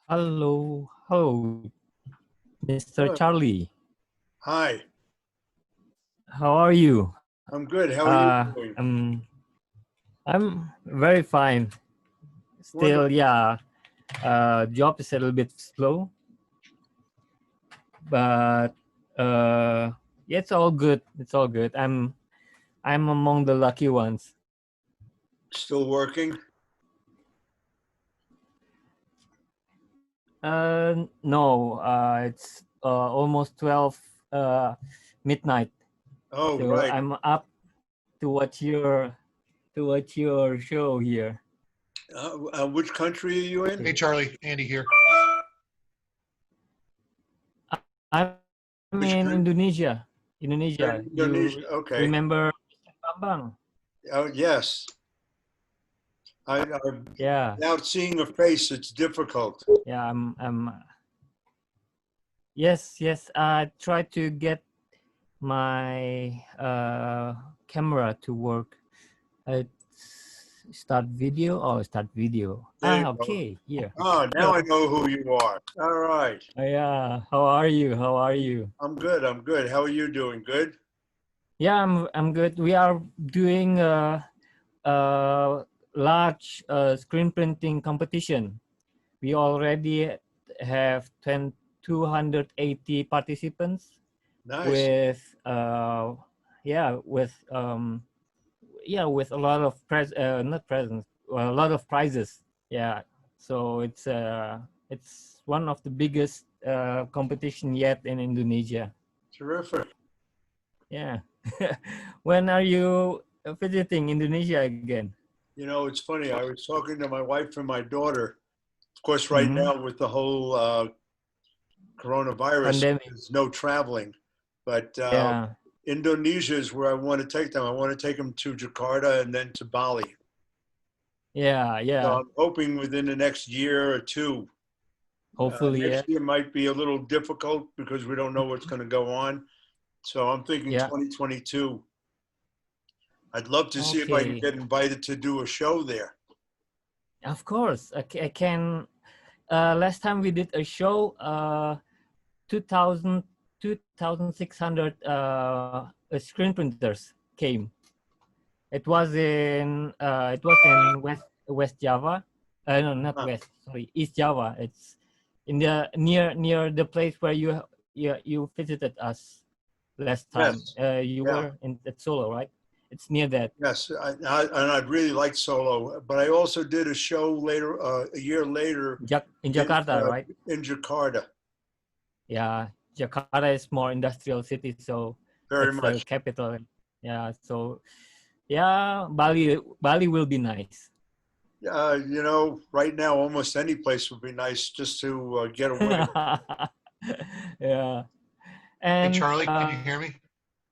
Hello, Mr. Hello. Charlie. Hi, How are you? I'm good. How are you doing? I'm very fine. Still, Wonderful. yeah. Job is a little bit slow, but yeah, it's all good. It's all good. I'm among the lucky ones. Still working? No. It's almost 12 midnight. Oh, So right. I'm up to watch your show here. Which country are you in? Hey, Charlie, Andy here. I'm in Which country? Indonesia. You Indonesia. Okay. remember Bambang? Oh, yes. Yeah, Without seeing a face, it's difficult. yeah. Yes. I try to get my camera to work. Uh, start video. There you go. Okay. Here. Oh, now I know who you are. All right. Yeah. How are you? How are you? I'm good. I'm good. How are you doing? Good? Yeah, I'm good. We are doing a large screen printing competition. We already have 280 participants Nice. with yeah with yeah with a lot of not presents, well, a lot of prizes. Yeah, so it's one of the biggest competition yet in Indonesia. Terrific. Yeah. When are you visiting Indonesia again? It's funny. I was talking to my wife and my daughter. Of course, right Mm-hmm. now with the whole coronavirus, Pandemic. there's no traveling. But Yeah. Indonesia is where I want to take them. I want to take them to Jakarta and then to Bali. Yeah, So yeah. I'm hoping within the next year or two. Hopefully, yeah. Next year might be a little difficult because we don't know what's going to go on. So I'm thinking Yeah. 2022. I'd love to see if I can Okay. get invited to do a show there. Of course. I can. Last time we did a show, 2000, 2,600 screen printers came. It was in West Java. No, not Huh. West. Sorry, East Java. It's in the near the place where you visited us last time. Yes. You Yeah. were in at Solo, right? It's near that. Yes. And I'd really like solo, but I also did a show later, a year later In in, Jakarta, uh, right? in Jakarta. Yeah, Jakarta is more industrial city, so Very it's the much. capital. Yeah, so yeah, Bali will be nice. Right now, almost any place would be nice just to get away. Yeah, Hey, and Charlie, can you hear me?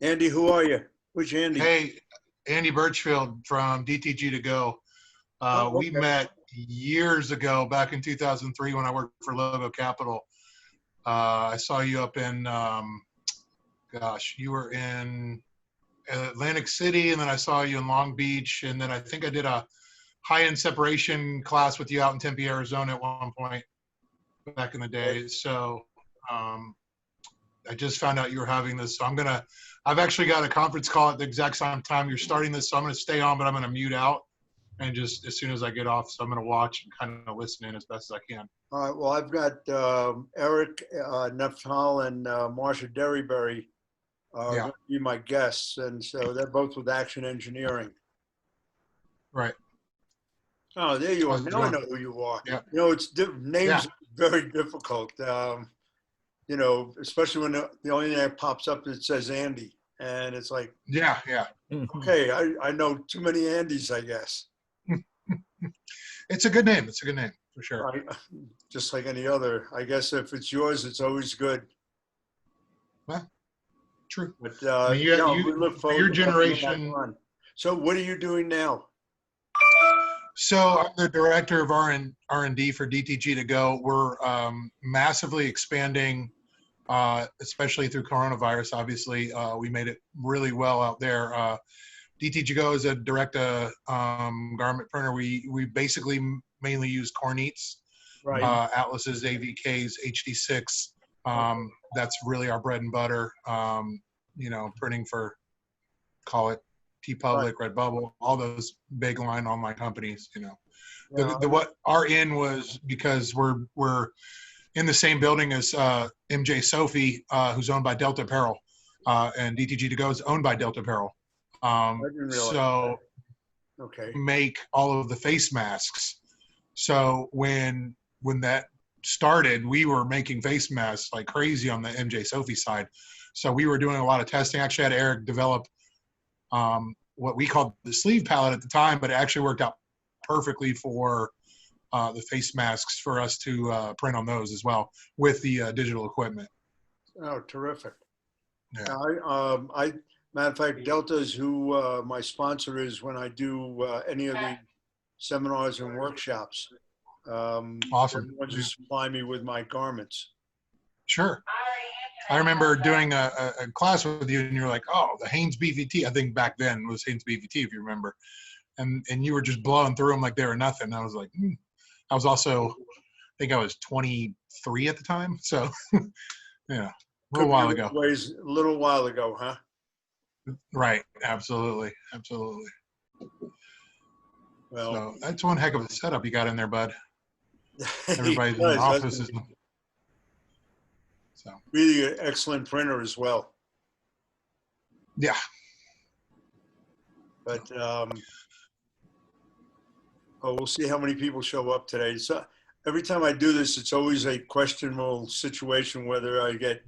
Andy, who are you? Which Andy? Hey, Andy Birchfield from DTG to Go. Oh, We okay. met years ago, back in 2003 when I worked for Logo Capital. I saw you up in, you were in Atlantic City, and then I saw you in Long Beach, and then I think I did a high-end separation class with you out in Tempe, Arizona at one point back in the Okay. day. So I just found out you were having this. So I've actually got a conference call at the exact same time you're starting this. So I'm going to stay on, but I'm going to mute out. And just as soon as I get off, so I'm going to watch and kind of listen in as best as I can. All right. Well, I've got Erik Naftal and Marcia Derryberry are Yeah, going to be my guests, and so they're both with Action Engineering. right. Oh, there you are. How's it Now I going? know who you are. Yeah, It's names yeah, are very difficult. Especially when the only thing that pops up that says Andy, and it's like, yeah. okay, I know too many Andys, I guess. It's a good name. It's a good name for sure. I, just like any other. I guess if it's yours, it's always good. Well, true. But I mean, you we look for forward your to having you back generation. on. So, what are you doing now? So I'm the director of R&D for DTG to Go. We're massively expanding, especially through coronavirus. Obviously, we made it really well out there. DTG Go is a direct garment printer. We basically mainly use Corneats. Right. Atlases, AVKs, HD6. That's really our bread and butter. You know, printing for, call it TeePublic, Redbubble, all those big line online companies. You know, what our in was because we're in the same building as MJ Sophie, who's owned by Delta Apparel, and DTG To Go is owned by Delta Apparel. I didn't realize So that. Okay. make all of the face masks. So when that started, we were making face masks like crazy on the MJ Sophie side. So we were doing a lot of testing. Actually, I had Erik develop what we called the sleeve palette at the time, but it actually worked out perfectly for the face masks for us to print on those as well with the digital equipment. Oh, terrific. Yeah. Matter of fact, Delta is who my sponsor is when I do any of the seminars and workshops. Awesome. Everyone just supply me with my garments. Sure. I remember doing a class with you, and you're like, "Oh, the Hanes BVT." I think back then was Hanes BVT, if you remember, and you were just blowing through them like they were nothing. I was like, I was also, I think I was 23 at the time, so yeah, a little while ago. A little while ago, huh? Right. Absolutely. Well, so that's one heck of a setup you got in there, bud. Everybody's in the office. So really an excellent printer as well. Yeah. But we'll see how many people show up today. So every time I do this, it's always a questionable situation whether I get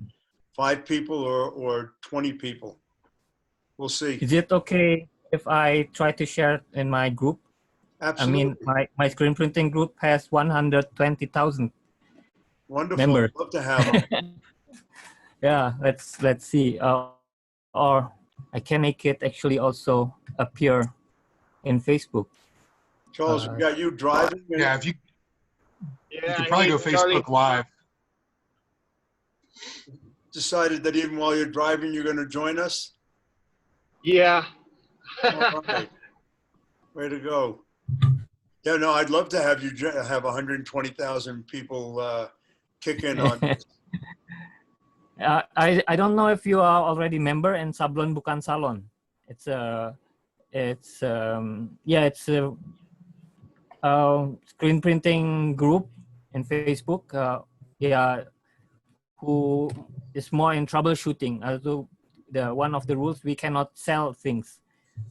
5 people or 20 people. We'll see. Is it okay if I try to share in my group? Absolutely. I mean, my screen printing group has 120,000 Wonderful. members. I'd love to have them. Yeah, let's see. Or I can make it actually also appear in Facebook. Charles, we got you driving. Yeah, if you could probably go Facebook Live. Decided that even while you're driving, you're going to join us? Yeah. All right. Way to go. Yeah, no, I'd love to have you have 120,000 people kick in on this. I don't know if you are already member in Sablon Bukan Salon. It's a screen printing group in Facebook. Who is more in troubleshooting. Also, one of the rules, we cannot sell things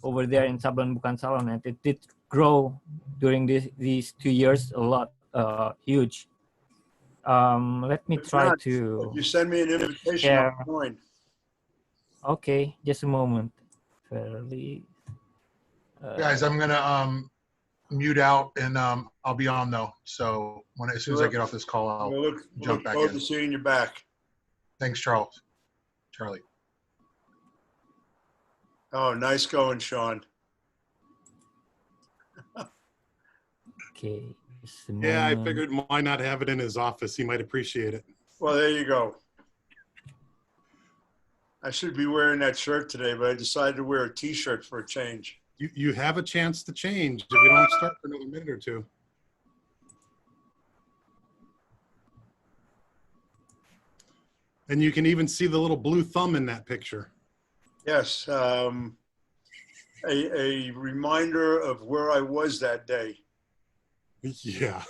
over there in Sablon Bukan Salon, and it did grow during these 2 years a lot, huge. Let me try to. You send me an invitation. Yeah. I'll join. Okay, just a moment. Fairly. Guys, I'm gonna mute out, and I'll be on though. So as soon as I get off this call, I'll jump back in. Look forward to seeing you back. Thanks, Charlie. Oh, nice going, Sean. Okay. Yeah, I figured why not have it in his office? He might appreciate it. Well, there you go. I should be wearing that shirt today, but I decided to wear a T-shirt for a change. You have a chance to change if we don't start for another minute or two. And you can even see the little blue thumb in that picture. Yes, a reminder of where I was that day. Yeah.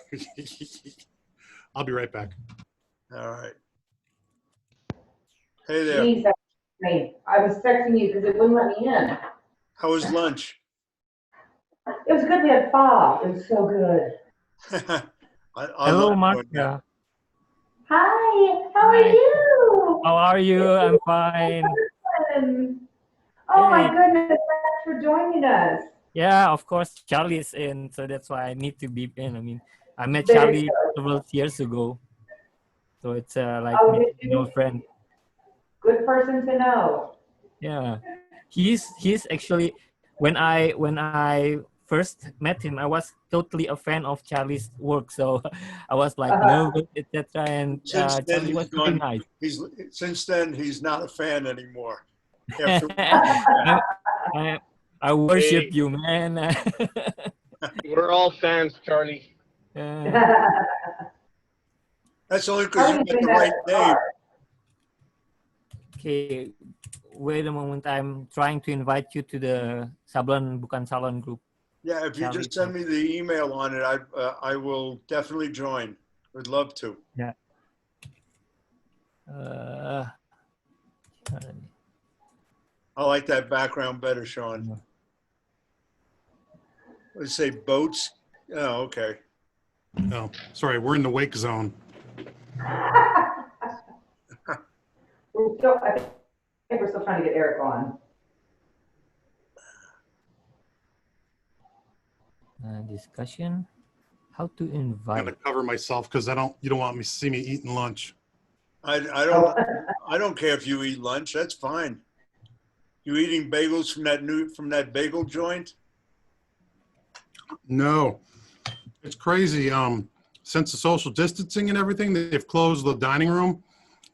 I'll be right back. All right. Hey there. Jeez, that's great. I was texting you because it wouldn't let me in. How was lunch? It was good. We had pho. It was so good. Hello, Marcia. Hi. How are you? How are you? I'm fine. Oh my goodness! Thanks for joining us. Yeah, of course, Charlie's in, so that's why I need to be in. I mean, I met Charlie several years ago, so it's like an old friend. Good person to know. Yeah, he's actually when I first met him, I was totally a fan of Charlie's work, so I was like nervous, etc. And Charlie was really nice. Since then, he's not a fan anymore. I worship you, man. We're all fans, Charlie. That's only How because are you you got doing the that right at the name. car? Okay, wait a moment. I'm trying to invite you to the Sablon Bukan Salon group. Yeah, if you Charlie, just send me the email on it, I will definitely join. Would love to. yeah. Uh, I like that background better, Sean. Let's say boats. Oh, okay. Oh, sorry, we're in the wake zone. I think we're still trying to get Eric on. discussion. How to I'm invite? gonna cover myself because you don't want me to see me eating lunch. I Oh. don't care if you eat lunch. That's fine. You eating bagels from that bagel joint? No, it's crazy. Since the social distancing and everything, they've closed the dining room.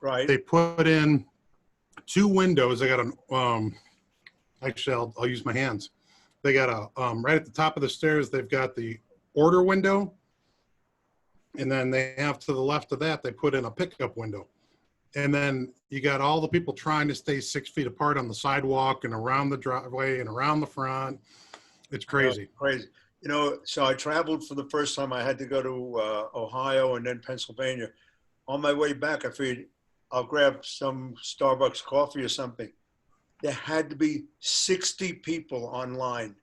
Right. They put in 2 windows. They got an actually, I'll use my hands. They got a right at the top of the stairs. They've got the order window, and then they have to the left of that. They put in a pickup window, and then you got all the people trying to stay 6 feet apart on the sidewalk and around the driveway and around the front. It's crazy. Crazy. You know, so I traveled for the first time. I had to go to Ohio and then Pennsylvania. On my way back, I figured I'll grab some Starbucks coffee or something. There had to be 60 people online.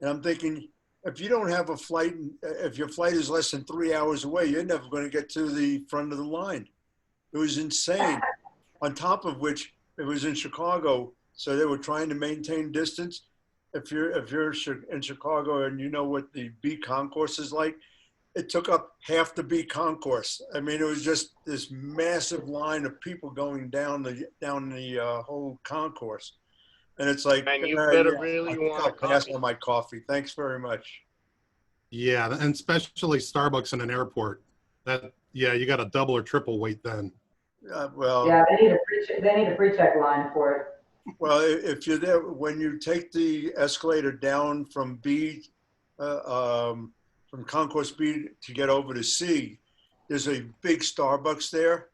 And I'm thinking, if you don't have a flight, if your flight is less than 3 hours away, you're never going to get to the front of the line. It was insane. On top of which, it was in Chicago, so they were trying to maintain distance. If you're in Chicago and you know what the B concourse is like, it took up half the B concourse. I mean, it was just this massive line of people going down the whole concourse. And it's like, And you yeah, better I really think want I'll a pass coffee. on my coffee. Thanks very much. Yeah, and especially Starbucks in an airport. Yeah, you got a double or triple wait then. Well, Yeah, they need a pre-check line for it. well, if you're there, when you take the escalator down from B, from Concourse B to get over to C, there's a big Starbucks there.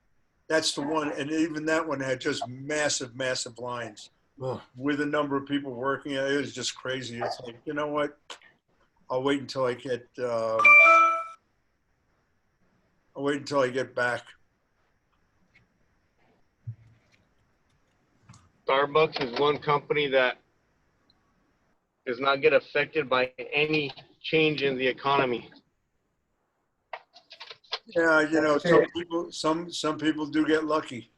That's the one, and even that one had just massive, massive lines Ugh. with a number of people working. It was just crazy. It's like, you know what? I'll wait until I get. I'll wait until I get back. Starbucks is one company that does not get affected by any change in the economy. Yeah, you know, That's true. some people do get lucky.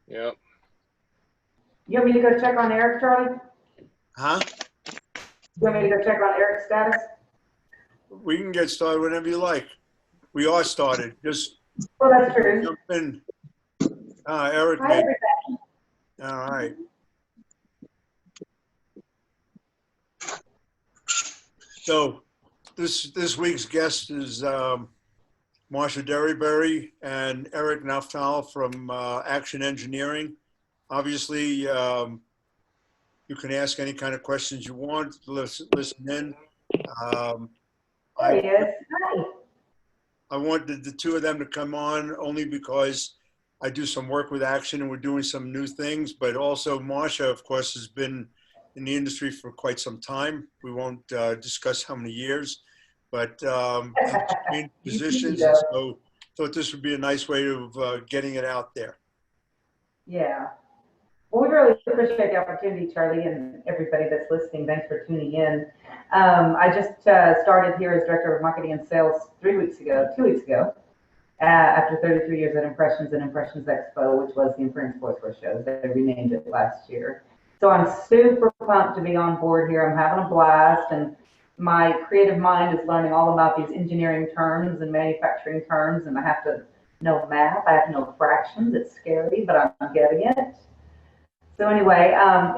Yep. You want me to go check on Eric, Charlie? Huh? You want me to go check on Eric's status? We can get started whenever you like. We are started. Just Well, that's true. jump in. Eric, Hi, maybe. everybody. All right. So this week's guest is Marcia Derryberry and Erik Naftal from Action Engineering. Obviously, you can ask any kind of questions you want. Listen in. There he is. Hi. I wanted the two of them to come on only because I do some work with Action and we're doing some new things, but also Marcia, of course, has been in the industry for quite some time. We won't discuss how many years, but has changed positions, and so thought this would be a nice way of getting it out there. Yeah. Well, we really appreciate the opportunity, Charlie, and everybody that's listening. Thanks for tuning in. I just started here as Director of Marketing and Sales 2 weeks ago, after 33 years at Impressions and Impressions Expo, which was the Inference Sportswear Show. They renamed it last year. So I'm super pumped to be on board here. I'm having a blast, and my creative mind is learning all about these engineering terms and manufacturing terms, and I have to know math. I have to know fractions. It's scary, but I'm getting it. So anyway,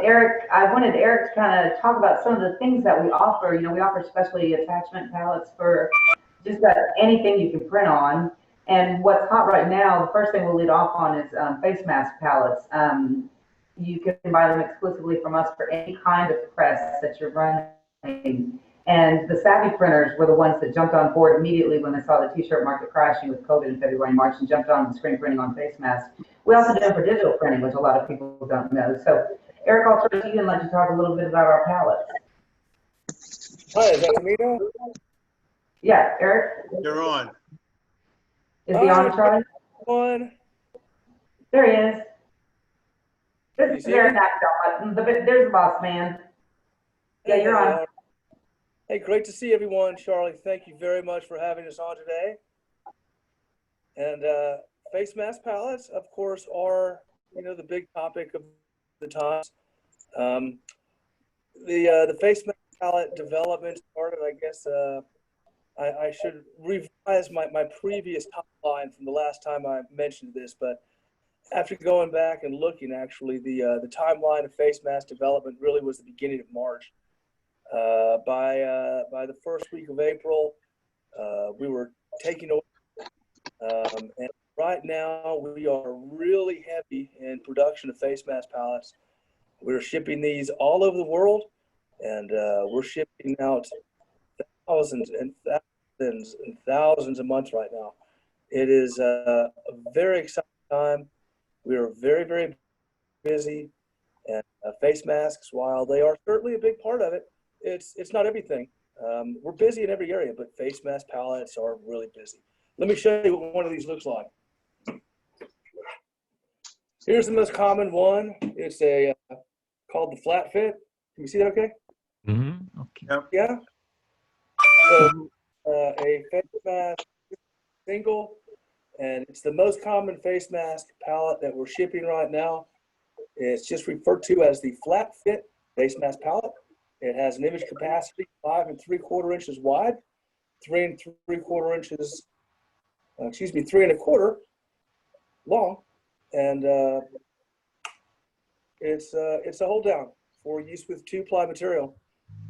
Erik, I wanted Erik to kind of talk about some of the things that we offer. You know, we offer specialty attachment palettes for just about anything you can print on. And what's hot right now, the first thing we'll lead off on is face mask palettes. You can buy them exclusively from us for any kind of press that you're running. And the savvy printers were the ones that jumped on board immediately when they saw the t-shirt market crashing with COVID in February and March and jumped on with screen printing on face masks. We also do it for digital printing, which a lot of people don't know. So Eric, I'll turn to you and let you talk a little bit about our pallets. Hi, is that me now? Yeah, Eric? You're on. Is he on, Charlie? One. There he is. This You is see Erik me? Naftal. There's the boss man. Yeah, you're on. Hey, great to see everyone. Charlie, thank you very much for having us on today. And face mask pallets, of course, are, you know, the big topic of the times. The face mask pallet development started, I guess, I should revise my previous timeline from the last time I mentioned this, but after going back and looking, actually, the timeline of face mask development really was the beginning of March. By the first week of April, we were taking over, and right now we are really heavy in production of face mask pallets. We're shipping these all over the world, and we're shipping out thousands and thousands and thousands a month right now. It is a very exciting time. We are very, very busy, and face masks, while they are certainly a big part of it, it's not everything. We're busy in every area, but face mask pallets are really busy. Let me show you what one of these looks like. Here's the most common one. It's a called the flat fit. Can you see that okay? Mm-hmm. Okay. Yeah. So a face mask single, and it's the most common face mask pallet that we're shipping right now. It's just referred to as the flat fit face mask pallet. It has an image capacity 5 3/4 inches wide, 3 3/4 inches, 3 1/4 long, and it's a hold down for use with 2-ply material.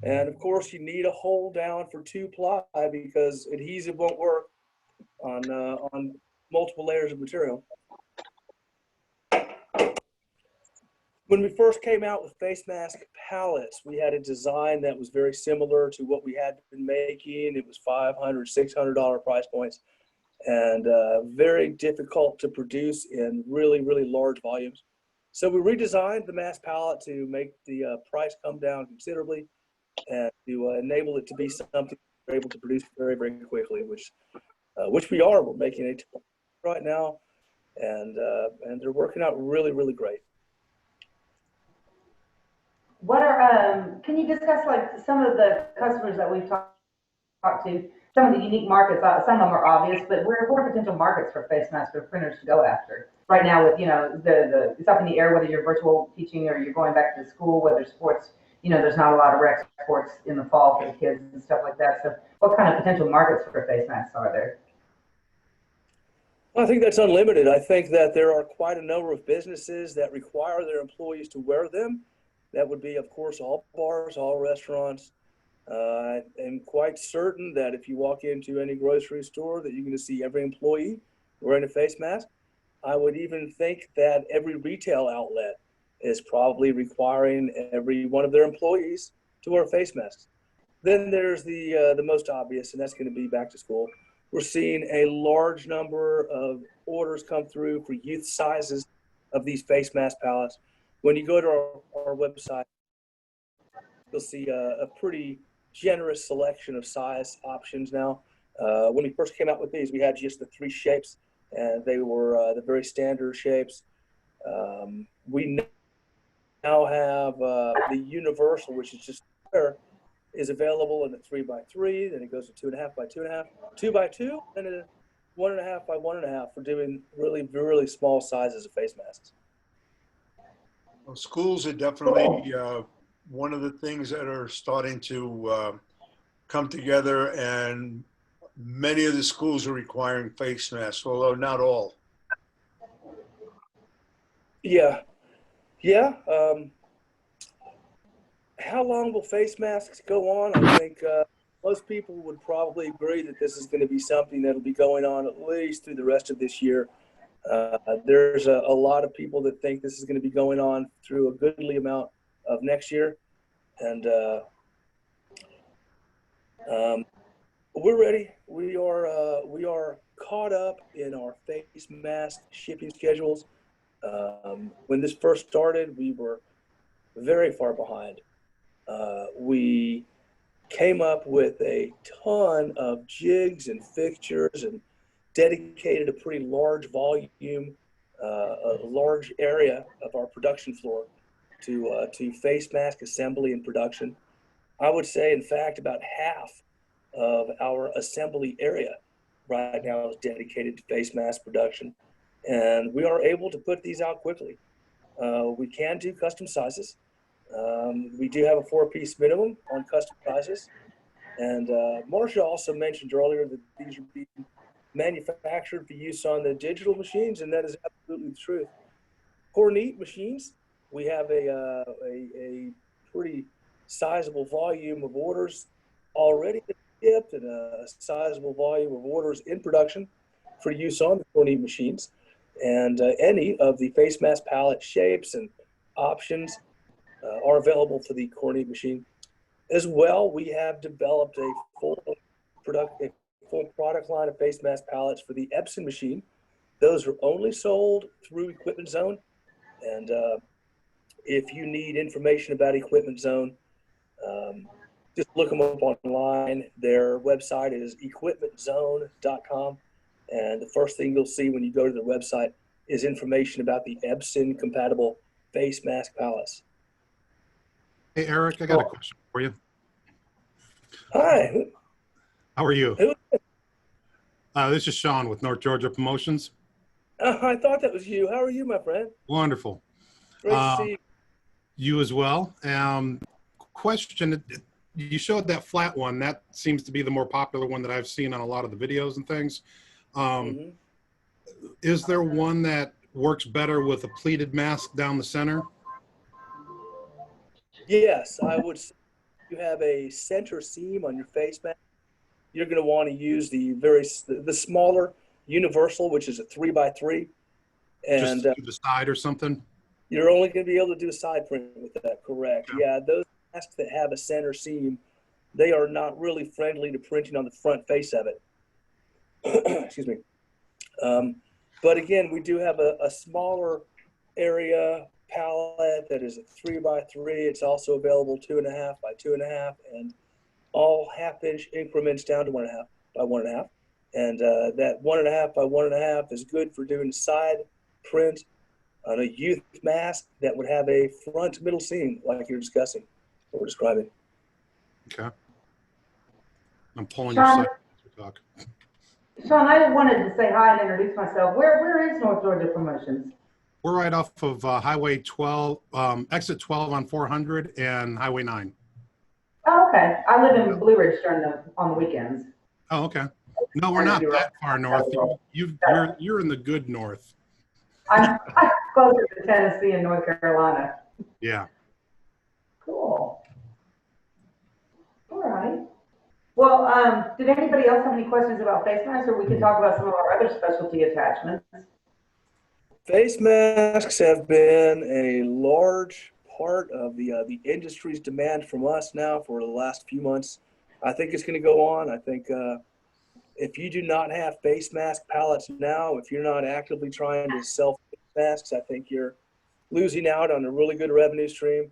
And of course, you need a hold down for 2-ply because adhesive won't work on multiple layers of material. When we first came out with face mask pallets, we had a design that was very similar to what we had been making. It was $500, $600 price points, and very difficult to produce in really, really large volumes. So we redesigned the mask pallet to make the price come down considerably and to enable it to be something we're able to produce very, very quickly, which we are. We're making it right now, and they're working out really, really great. What are, can you discuss like some of the customers that we've talked to, some of the unique markets, some of them are obvious, but what are potential markets for face masks for printers to go after? Right now with, you know, it's up in the air whether you're virtual teaching or you're going back to school, whether sports, you know, there's not a lot of rec sports in the fall for the kids and stuff like that. So what kind of potential markets for face masks are there? Well, I think that's unlimited. I think that there are quite a number of businesses that require their employees to wear them. That would be, of course, all bars, all restaurants. I'm quite certain that if you walk into any grocery store that you're going to see every employee wearing a face mask. I would even think that every retail outlet is probably requiring every one of their employees to wear face masks. Then there's the most obvious, and that's going to be back to school. We're seeing a large number of orders come through for youth sizes of these face mask pallets. When you go to our website, you'll see a pretty generous selection of size options now. When we first came out with these, we had just the 3 shapes, and they were the very standard shapes. We now have the universal, which is just square, is available in a 3x3, then it goes to 2.5 by 2.5, 2x2, and a 1.5 by 1.5 for doing really, really small sizes of face masks. Well, schools are definitely one of the things that are starting to come together, and many of the schools are requiring face masks, although not all. Yeah. How long will face masks go on? I think most people would probably agree that this is going to be something that'll be going on at least through the rest of this year. There's a lot of people that think this is going to be going on through a goodly amount of next year. And We're ready. We are caught up in our face mask shipping schedules. When this first started, we were very far behind. We came up with a ton of jigs and fixtures and dedicated a pretty large volume, a large area of our production floor to face mask assembly and production. I would say, in fact, about half of our assembly area right now is dedicated to face mask production. And we are able to put these out quickly. We can do custom sizes. We do have a 4-piece minimum on custom sizes. And Marcia also mentioned earlier that these are being manufactured for use on the digital machines, and that is absolutely the truth. Kornit machines, we have a pretty sizable volume of orders already shipped and a sizable volume of orders in production for use on the Kornit machines. And any of the face mask palette shapes and options are available for the Kornit machine. As well, we have developed a full product line of face mask palettes for the Epson machine. Those are only sold through Equipment Zone. And if you need information about Equipment Zone, just look them up online. Their website is equipmentzone.com. And the first thing you'll see when you go to the website is information about the Epson compatible face mask palettes. Hey, Eric, I got a question for you. Hi. How are you? Who? This is Sean with North Georgia Promotions. I thought that was you. How are you, my friend? Wonderful. Great to see you. You as well. Question, you showed that flat one. That seems to be the more popular one that I've seen on a lot of the videos and things. Is there one that works better with a pleated mask down the center? Yes, I would say you have a center seam on your face mask. You're going to want to use the smaller universal, which is a 3x3, and just to the side or something. You're only going to be able to do a side print with that. Correct. Yeah, those masks that have a center seam, they are not really friendly to printing on the front face of it. Excuse me. But again, we do have a smaller area palette that is a 3x3. It's also available 2.5 by 2.5, and all 1/2-inch increments down to 1.5 by 1.5. And that 1.5 by 1.5 is good for doing side print on a youth mask that would have a front middle seam like you're discussing or describing. Okay. I'm pulling your side to talk. Sean, I wanted to say hi and introduce myself. Where is North Georgia Promotions? We're right off of Highway 12, exit 12 on 400 and Highway 9. Oh, okay. I live in Blue Ridge on the weekends. Oh, okay. No, we're not that far north. You're in the good north. I'm closer to Tennessee and North Carolina. Yeah. Cool. All right. Well, did anybody else have any questions about face masks, or we can talk about some of our other specialty attachments? Face masks have been a large part of the industry's demand from us now for the last few months. I think it's going to go on. I think if you do not have face mask pallets now, if you're not actively trying to sell face masks, I think you're losing out on a really good revenue stream.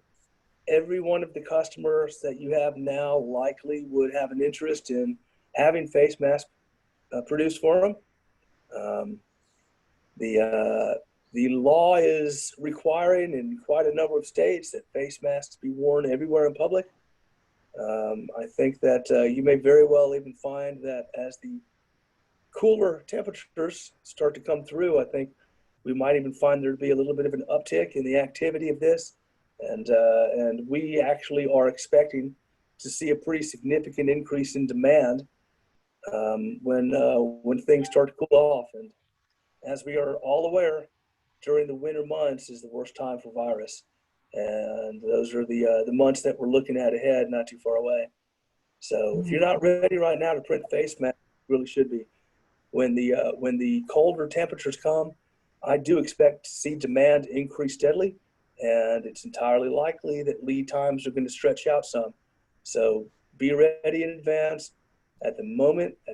Every one of the customers that you have now likely would have an interest in having face masks produced for them. The law is requiring in quite a number of states that face masks be worn everywhere in public. I think that you may very well even find that as the cooler temperatures start to come through, I think we might even find there to be a little bit of an uptick in the activity of this. And we actually are expecting to see a pretty significant increase in demand when things start to cool off. And as we are all aware, during the winter months is the worst time for virus. And those are the months that we're looking at ahead, not too far away. So if you're not ready right now to print face masks, you really should be. When the colder temperatures come, I do expect to see demand increase steadily, and it's entirely likely that lead times are going to stretch out some. So be ready in advance. At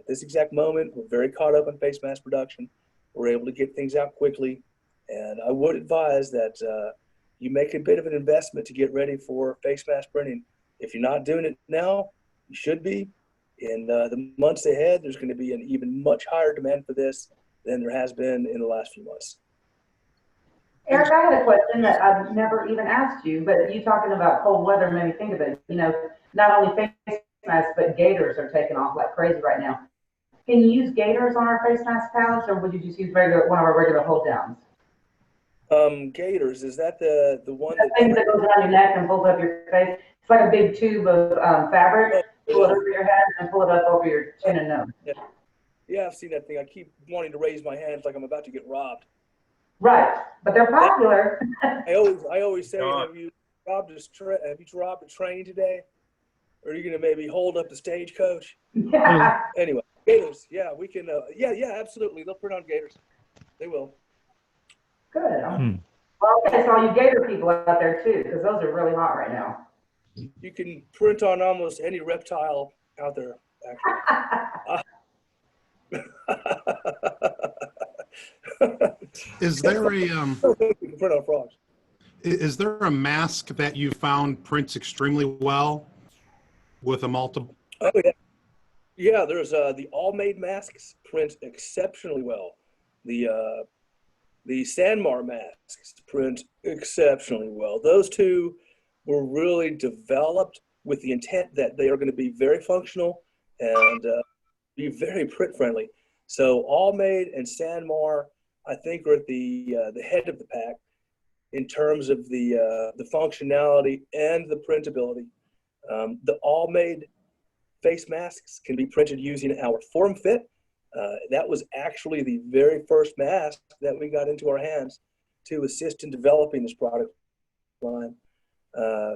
this exact moment, we're very caught up in face mask production. We're able to get things out quickly. And I would advise that you make a bit of an investment to get ready for face mask printing. If you're not doing it now, you should be. In the months ahead, there's going to be an even much higher demand for this than there has been in the last few months. Eric, I had a question that I've never even asked you, but you talking about cold weather made me think of it. You know, not only face masks, but gaiters are taking off like crazy right now. Can you use gaiters on our face mask pallets, or would you just use one of our regular hold downs? Gaiters, is that the one that thing that goes around your neck and pulls up your face? It's like a big tube of fabric. Pull it over your head and pull it up over your chin and nose. Yeah, I've seen that thing. I keep wanting to raise my hands like I'm about to get robbed. Right, but they're popular. I always say, have you robbed a train today? Or are you going to maybe hold up the stagecoach? Yeah. Anyway, gaiters. Yeah, we can. Yeah, absolutely. They'll print on gaiters. They will. Good. Well, okay, so all you gator people out there too, because those are really hot right now. You can print on almost any reptile out there, actually. Is there a print on frogs. Is there a mask that you found prints extremely well with a multiple? Oh yeah, yeah. There's the all-made masks print exceptionally well. The Sanmar masks print exceptionally well. Those two were really developed with the intent that they are going to be very functional and be very print friendly. So All-Made and Sanmar, I think, are at the head of the pack in terms of the functionality and the printability. The All-Made face masks can be printed using our form fit. That was actually the very first mask that we got into our hands to assist in developing this product line.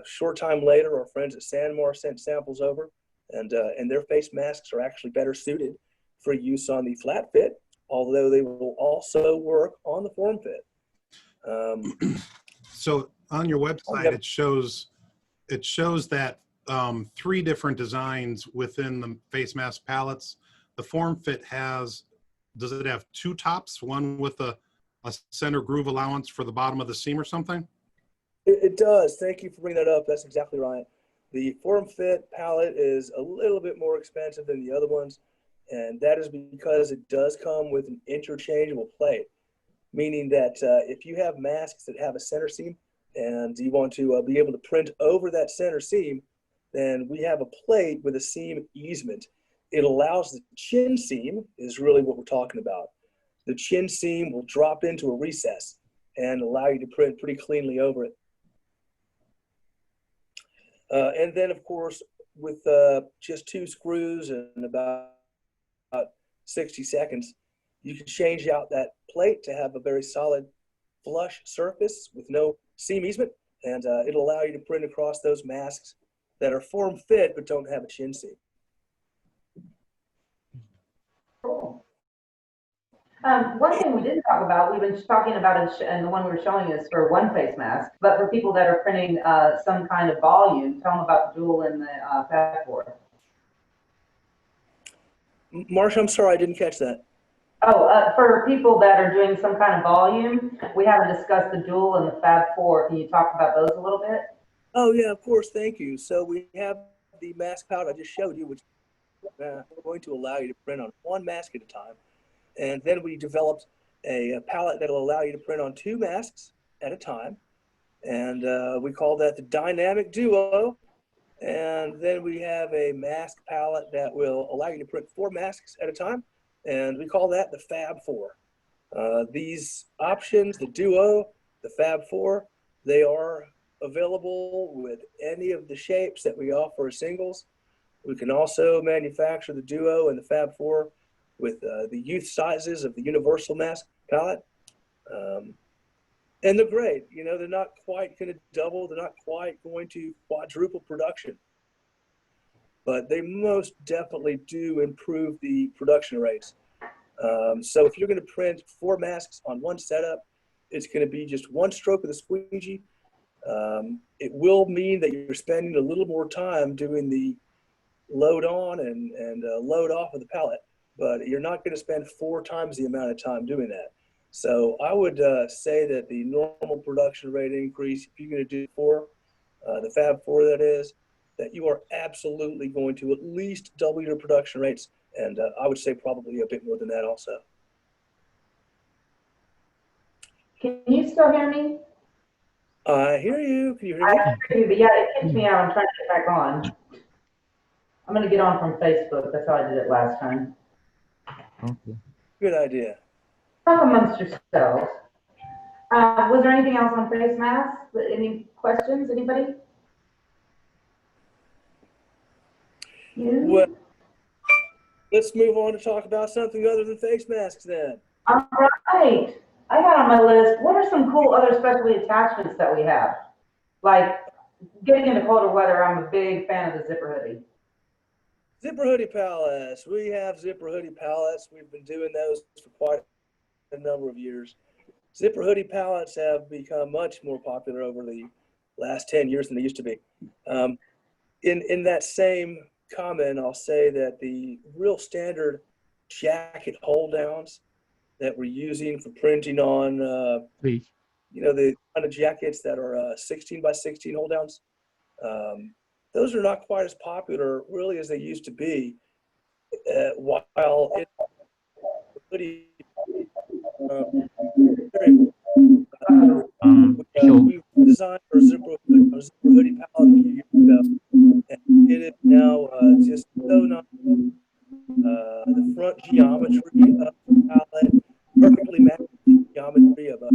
Short time later, our friends at Sanmar sent samples over, and their face masks are actually better suited for use on the flat fit, although they will also work on the form fit. So on your website, it shows that 3 different designs within the face mask palettes. The form fit does it have 2 tops, one with a center groove allowance for the bottom of the seam or something? It does. Thank you for bringing that up. That's exactly right. The form fit palette is a little bit more expensive than the other ones, and that is because it does come with an interchangeable plate, meaning that if you have masks that have a center seam and you want to be able to print over that center seam, then we have a plate with a seam easement. It allows the chin seam, is really what we're talking about. The chin seam will drop into a recess and allow you to print pretty cleanly over it. And then, of course, with just 2 screws and about 60 seconds, you can change out that plate to have a very solid flush surface with no seam easement, and it'll allow you to print across those masks that are form fit but don't have a chin seam. Cool. One thing we didn't talk about, we've been talking about it, and the one we were showing is for one face mask, but for people that are printing some kind of volume, tell them about the dual and the Fab 4. Marcia, I'm sorry, I didn't catch that. Oh, for people that are doing some kind of volume, we haven't discussed the dual and the Fab 4. Can you talk about those a little bit? Oh, yeah, of course. Thank you. So we have the mask palette I just showed you, which we're going to allow you to print on 1 mask at a time. And then we developed a palette that will allow you to print on 2 masks at a time. And we call that the Dynamic Duo. And then we have a mask palette that will allow you to print 4 masks at a time. And we call that the Fab 4. These options, the Duo, the Fab 4, they are available with any of the shapes that we offer as singles. We can also manufacture the Duo and the Fab 4 with the youth sizes of the universal mask palette. And they're great. You know, they're not quite going to double. They're not quite going to quadruple production. But they most definitely do improve the production rates. So if you're going to print 4 masks on 1 setup, it's going to be just 1 stroke of the squeegee. It will mean that you're spending a little more time doing the load on and load off of the pallet, but you're not going to spend 4 times the amount of time doing that. So I would say that the normal production rate increase, if you're going to do 4, the Fab 4 that is, that you are absolutely going to at least double your production rates, and I would say probably a bit more than that also. Can you still hear me? I hear you. Can you hear me? I hear you, but yeah, it kicked me out. I'm trying to get back on. I'm going to get on from Facebook. That's how I did it last time. Okay. Good idea. Talk amongst yourselves. Was there anything else on face masks? Any questions? Anybody? You? Well, let's move on to talk about something other than face masks then. All right. I got on my list, what are some cool other specialty attachments that we have? Like, getting into colder weather, I'm a big fan of the zipper hoodie. Zipper hoodie pallets. We have zipper hoodie pallets. We've been doing those for quite a number of years. Zipper hoodie pallets have become much more popular over the last 10 years than they used to be. In that same comment, I'll say that the real standard jacket hold downs that we're using for printing on, you know, the kind of jackets that are 16 by 16 hold downs. Those are not quite as popular really as they used to be. While it hoodie, we designed our zipper hoodie palette a few years ago, and it is now just so nice. The front geometry of the palette perfectly matches the geometry of a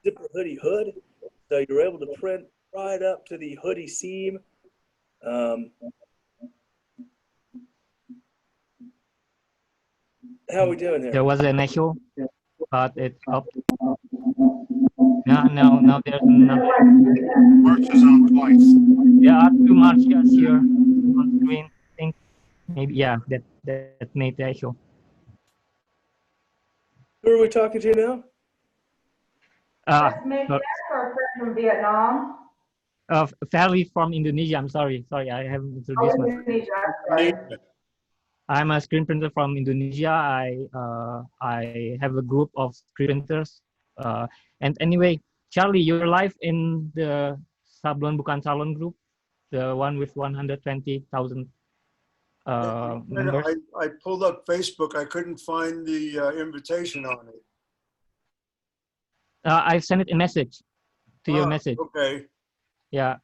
zipper hoodie hood, so you're able to print right up to the hoodie seam. How are we doing here? There was an echo, but it's up. Now there's nothing. Marcia's on twice. There are 2 Marcias here on screen. I think maybe, yeah, that made the echo. Who are we talking to now? That's maybe our friend from Vietnam. Fairly from Indonesia. I'm sorry, I haven't introduced myself. Indonesia. I'm a screen printer from Indonesia. I have a group of screen printers. And anyway, Charlie, you're live in the Sablon Bukan Salon group, the one with 120,000 members. I pulled up Facebook. I couldn't find the invitation on it. I sent it a message to your message. Okay. Yeah.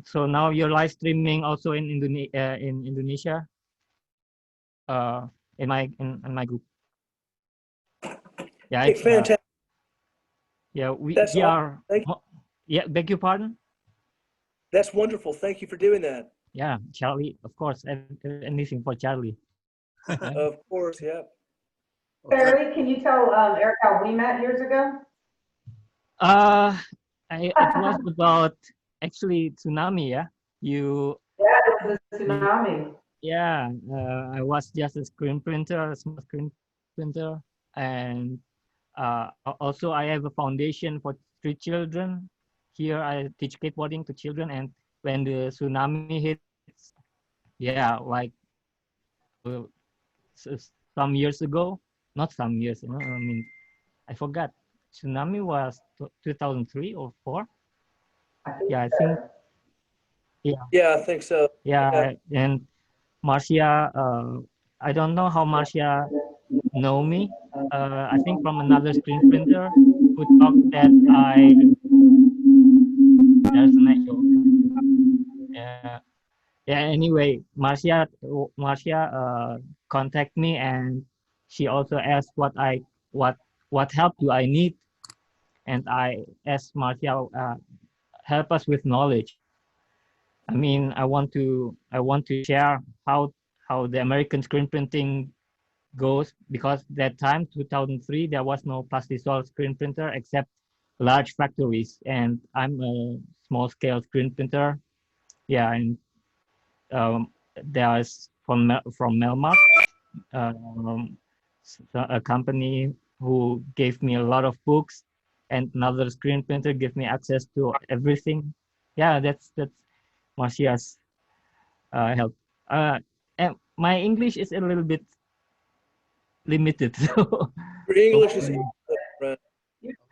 So now you're live streaming also in Indonesia. In my group. Yeah, it's fantastic. Yeah, we That's are. awesome. Yeah, beg your pardon. That's wonderful. Thank you for doing that. Yeah, Charlie, of course, anything for Charlie. Of course, yeah. Barry, can you tell Eric how we met years ago? It was about actually tsunami. Yeah, you. Yeah, it was a tsunami. Yeah, I was just a screen printer, a small screen printer, and also I have a foundation for street children. Here I teach skateboarding to children, and when the tsunami hits, yeah, like some years ago, not some years, you know, I mean, I forgot. Tsunami was 2003 or 4. Yeah, I think. Yeah, I think so. Yeah. And Marcia, I don't know how Marcia know me. I think from another screen printer who talked that there's an echo. Yeah. Anyway, Marcia contact me, and she also asked what help do I need, and I asked Marcia help us with knowledge. I mean, I want to share how the American screen printing goes, because that time 2003 there was no plastisol screen printer except large factories, and I'm a small scale screen printer. Yeah, and there's from Melmark, a company who gave me a lot of books, and another screen printer gave me access to everything. Yeah, that's Marcia's help. And my English is a little bit limited, so Your English is hopefully, right.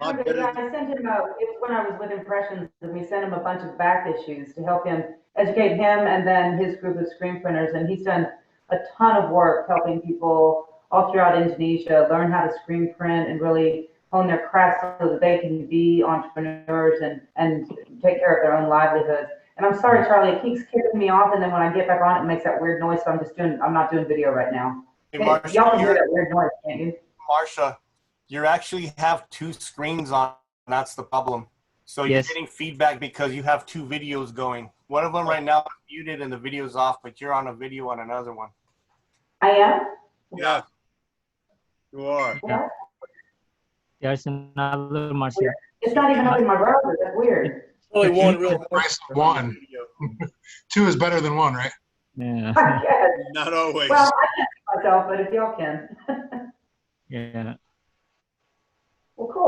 A lot better I than, sent him it was when I was with Impressions, and we sent him a bunch of back issues to help him educate him and then his group of screen printers. And he's done a ton of work helping people all throughout Indonesia learn how to screen print and really hone their craft so that they can be entrepreneurs and take care of their own livelihoods. And I'm sorry, Charlie, it keeps kicking me off, and then when I get back on, it makes that weird noise. So I'm not doing video right now. Hey, Hey, Marcia, y'all can hear that weird noise, can't you? Marcia, you actually have two screens on. That's the problem. So you're yes. getting feedback because you have two videos going. One of them right now is muted and the video's off, but you're on a video on another one. I am? yeah, you are. What? There's another Marcia. It's not even up in my browser. That's weird. Only one real Price of one. Two is better than one, right? Yeah. I guess. Not always. Well, I can't see myself, but if y'all can. Yeah. Well, cool.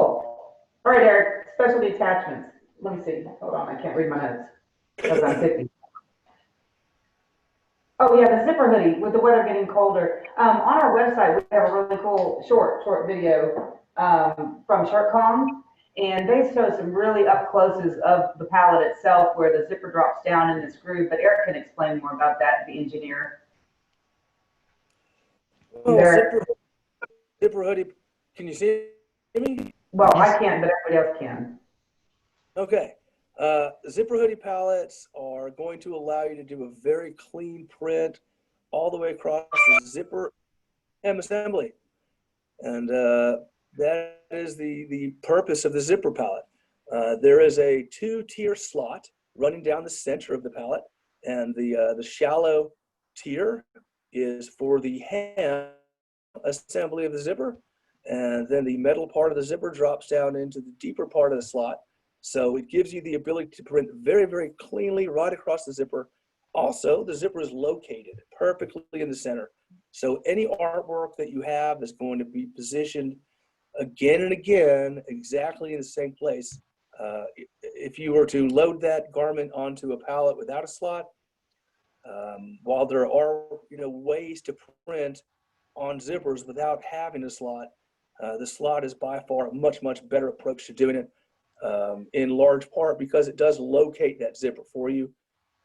All right, Eric, specialty attachments. Let me see. Hold on, I can't read my notes because I'm 50. Oh yeah, the zipper hoodie with the weather getting colder. On our website, we have a really cool short video from ShirtCom, and they show some really up closes of the pallet itself where the zipper drops down in this groove. But Eric can explain more about that, the engineer. Oh, Eric? zipper hoodie. Can you see me? Well, Yes. I can't, but everybody else can. Okay. Zipper hoodie palettes are going to allow you to do a very clean print all the way across the zipper hem assembly. And that is the purpose of the zipper pallet. There is a 2-tier slot running down the center of the pallet, and the shallow tier is for the hem assembly of the zipper, and then the metal part of the zipper drops down into the deeper part of the slot. So it gives you the ability to print very, very cleanly right across the zipper. Also, the zipper is located perfectly in the center. So any artwork that you have is going to be positioned again and again exactly in the same place. If you were to load that garment onto a pallet without a slot, while there are ways to print on zippers without having a slot, the slot is by far a much, much better approach to doing it. In large part because it does locate that zipper for you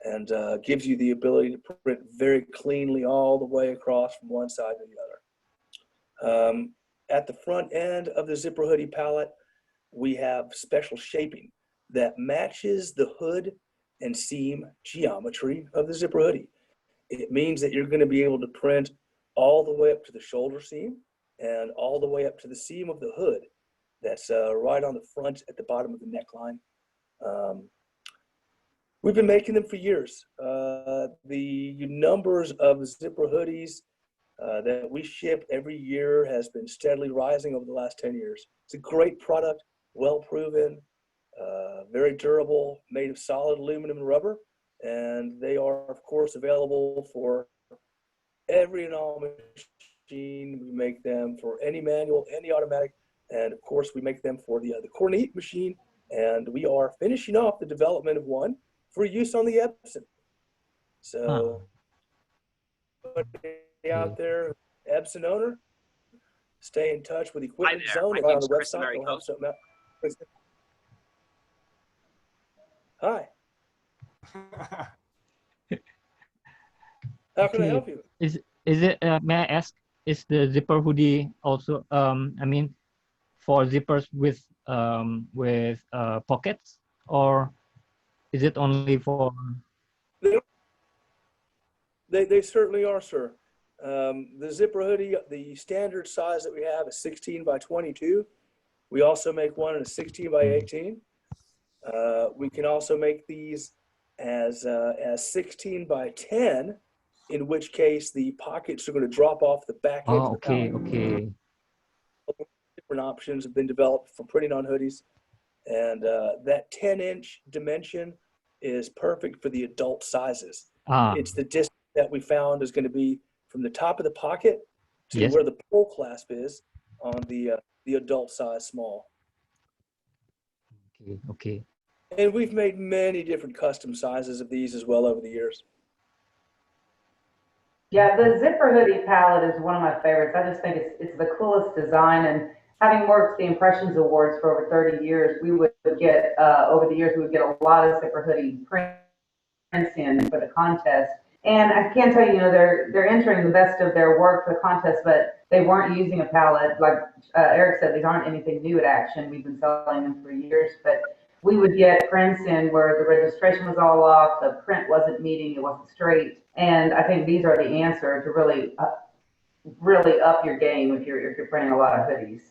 and gives you the ability to print very cleanly all the way across from one side to the other. At the front end of the zipper hoodie palette, we have special shaping that matches the hood and seam geometry of the zipper hoodie. It means that you're going to be able to print all the way up to the shoulder seam and all the way up to the seam of the hood. That's right on the front at the bottom of the neckline. We've been making them for years. The numbers of zipper hoodies that we ship every year has been steadily rising over the last 10 years. It's a great product, well proven, very durable, made of solid aluminum and rubber. And they are, of course, available for every and all machine. We make them for any manual, any automatic. And of course, we make them for the Cornette machine, and we are finishing off the development of one for use on the Epson. So, out there, Epson owner, stay in touch with Equipment Zone My on name's the Chris website. They'll have something out. Hi. How can I help you? Is it? May I ask? Is the zipper hoodie also? I mean, for zippers with pockets, or is it only for? They certainly are, sir. The zipper hoodie, the standard size that we have is 16 by 22. We also make one in a 16 by 18. We can also make these as 16 by 10, in which case the pockets are going to drop off the back edge of the pallet. Okay. Different options have been developed for printing on hoodies, and that 10-inch dimension is perfect for the adult sizes. It's the distance that we found is going to be from the top of the pocket to where the pull clasp is on the adult size small. Okay. And we've made many different custom sizes of these as well over the years. Yeah, the zipper hoodie palette is one of my favorites. I just think it's the coolest design. And having worked the Impressions Awards for over 30 years, we would get over the years we would get a lot of zipper hoodie prints in for the contest. And I can't tell you, they're entering the best of their work for the contest, but they weren't using a palette. Like Eric said, these aren't anything new at Action. We've been selling them for years, but we would get prints in where the registration was all off, the print wasn't meeting, it wasn't straight. And I think these are the answer to really up your game if you're printing a lot of hoodies.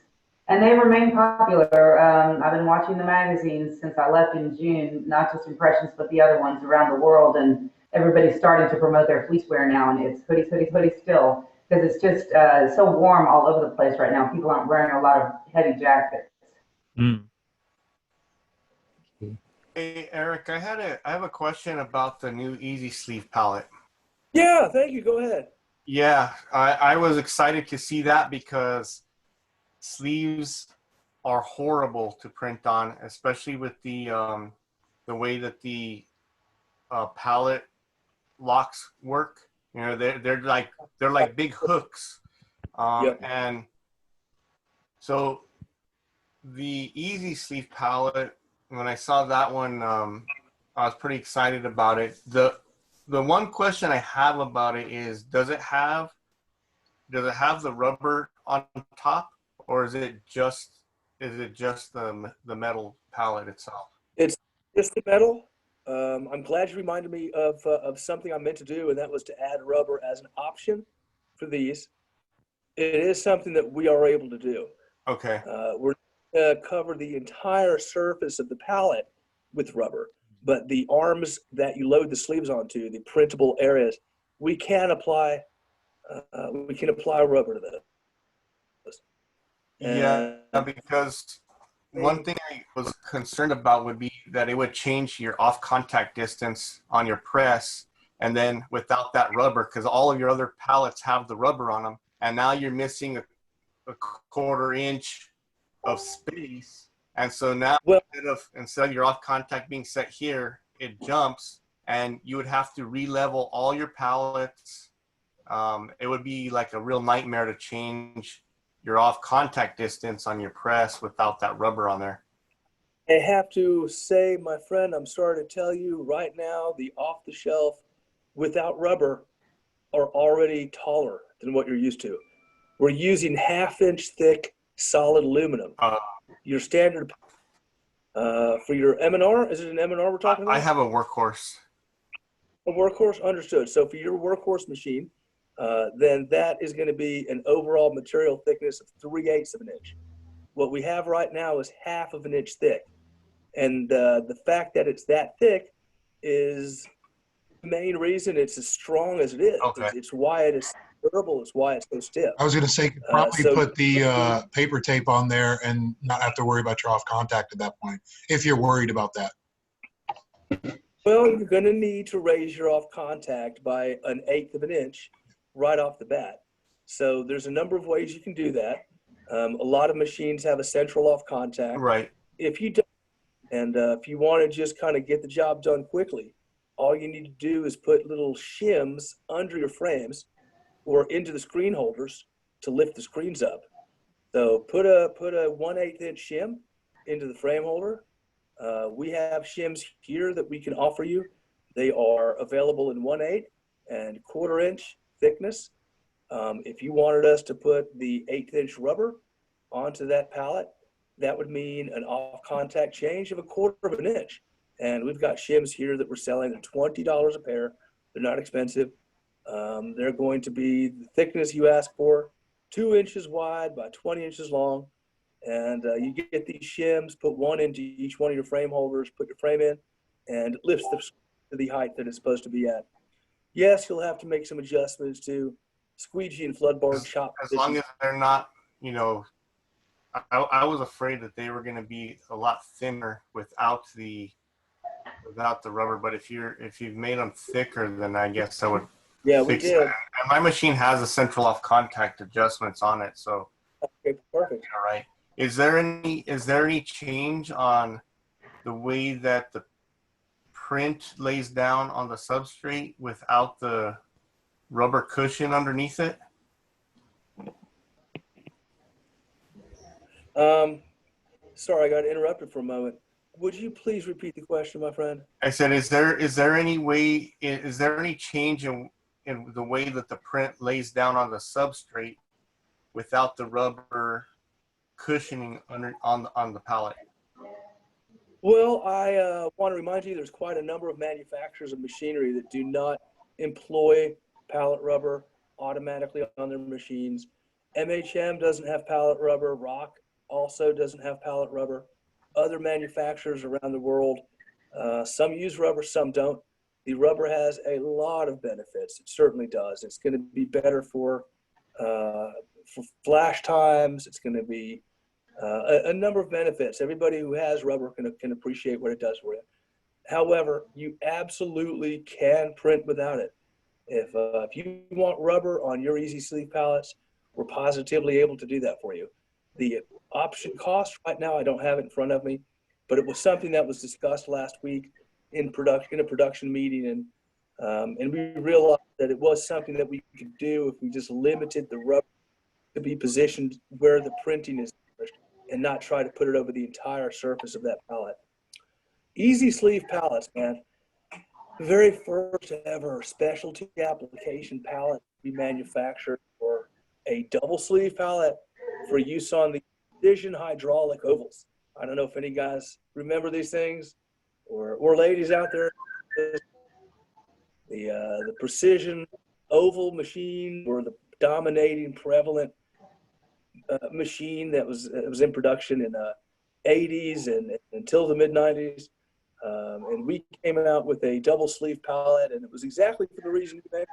And they remain popular. I've been watching the magazines since I left in June, not just Impressions, but the other ones around the world. And everybody's starting to promote their fleecewear now, and it's hoodies, hoodies, hoodies still, because it's just so warm all over the place right now. People aren't wearing a lot of heavy jackets. Mm. Hey, Eric, I have a question about the new Easy Sleeve palette. Yeah, thank you. Go ahead. Yeah, I was excited to see that because sleeves are horrible to print on, especially with the way that the palette locks work. You know, they're like big hooks, Yep. and so the Easy Sleeve palette, when I saw that one, I was pretty excited about it. The one question I have about it is, does it have the rubber on top, or is it just the metal palette itself? It's just the metal. I'm glad you reminded me of something I meant to do, and that was to add rubber as an option for these. It is something that we are able to do. Okay. We're going to cover the entire surface of the palette with rubber, but the arms that you load the sleeves onto, the printable areas, we can apply rubber to those. Yeah, because one thing I was concerned about would be that it would change your off-contact distance on your press, and then without that rubber, because all of your other pallets have the rubber on them, and now you're missing a quarter inch of space, and so now instead of your off-contact being set here, it jumps, and you would have to re-level all your pallets. It would be like a real nightmare to change your off contact distance on your press without that rubber on there. I have to say, my friend, I'm sorry to tell you right now, the off the shelf without rubber are already taller than what you're used to. We're using 1/2 inch thick solid aluminum. Your standard for your M&R, is it an M&R we're talking about? I have a workhorse. A workhorse, understood. So for your workhorse machine, then that is going to be an overall material thickness of 3/8 of an inch. What we have right now is 1/2 of an inch thick. And the fact that it's that thick is the main reason it's as strong as it is. Okay. It's why it is durable. It's why it's so stiff. I was going to say, probably put the paper tape on there and not have to worry about your off contact at that point, if you're worried about that. Well, you're going to need to raise your off contact by 1/8 of an inch right off the bat. So there's a number of ways you can do that. A lot of machines have a central off contact. Right. If you don't, and if you want to just kind of get the job done quickly, all you need to do is put little shims under your frames or into the screen holders to lift the screens up. So put a 1/8 inch shim into the frame holder. We have shims here that we can offer you. They are available in 1/8 and 1/4 inch thickness. If you wanted us to put the 1/8 inch rubber onto that pallet, that would mean an off contact change of 1/4 of an inch. And we've got shims here that we're selling at $20 a pair. They're not expensive. They're going to be the thickness you ask for, 2 inches wide by 20 inches long. And you get these shims, put one into each one of your frame holders, put your frame in, and it lifts to the height that it's supposed to be at. Yes, you'll have to make some adjustments to squeegee and flood bar chop. As long as they're not, you know, I was afraid that they were going to be a lot thinner without the rubber. But if you've made them thicker, then I guess I would. Yeah, we did. And my machine has a central off contact adjustments on it, so. Okay, perfect. All right. Is there any change on the way that the print lays down on the substrate without the rubber cushion underneath it? Sorry, I got interrupted for a moment. Would you please repeat the question, my friend? I said, is there any way, is there any change in the way that the print lays down on the substrate without the rubber cushioning on the pallet? Well, I want to remind you there's quite a number of manufacturers of machinery that do not employ pallet rubber automatically on their machines. MHM doesn't have pallet rubber. Rock also doesn't have pallet rubber. Other manufacturers around the world, some use rubber, some don't. The rubber has a lot of benefits. It certainly does. It's going to be better for flash times. It's going to be a number of benefits. Everybody who has rubber can appreciate what it does for you. However, you absolutely can print without it. If you want rubber on your easy sleeve pallets, we're positively able to do that for you. The option cost right now, I don't have it in front of me, but it was something that was discussed last week in a production meeting, and we realized that it was something that we could do if we just limited the rubber to be positioned where the printing is and not try to put it over the entire surface of that pallet. Easy sleeve pallets, man. Very first ever specialty application pallet we manufactured for a double sleeve pallet for use on the precision hydraulic ovals. I don't know if any guys remember these things or ladies out there. The precision oval machine or the dominating prevalent machine that was in production in the 80s and until the mid 90s. And we came out with a double sleeve pallet, and it was exactly for the reason you mentioned.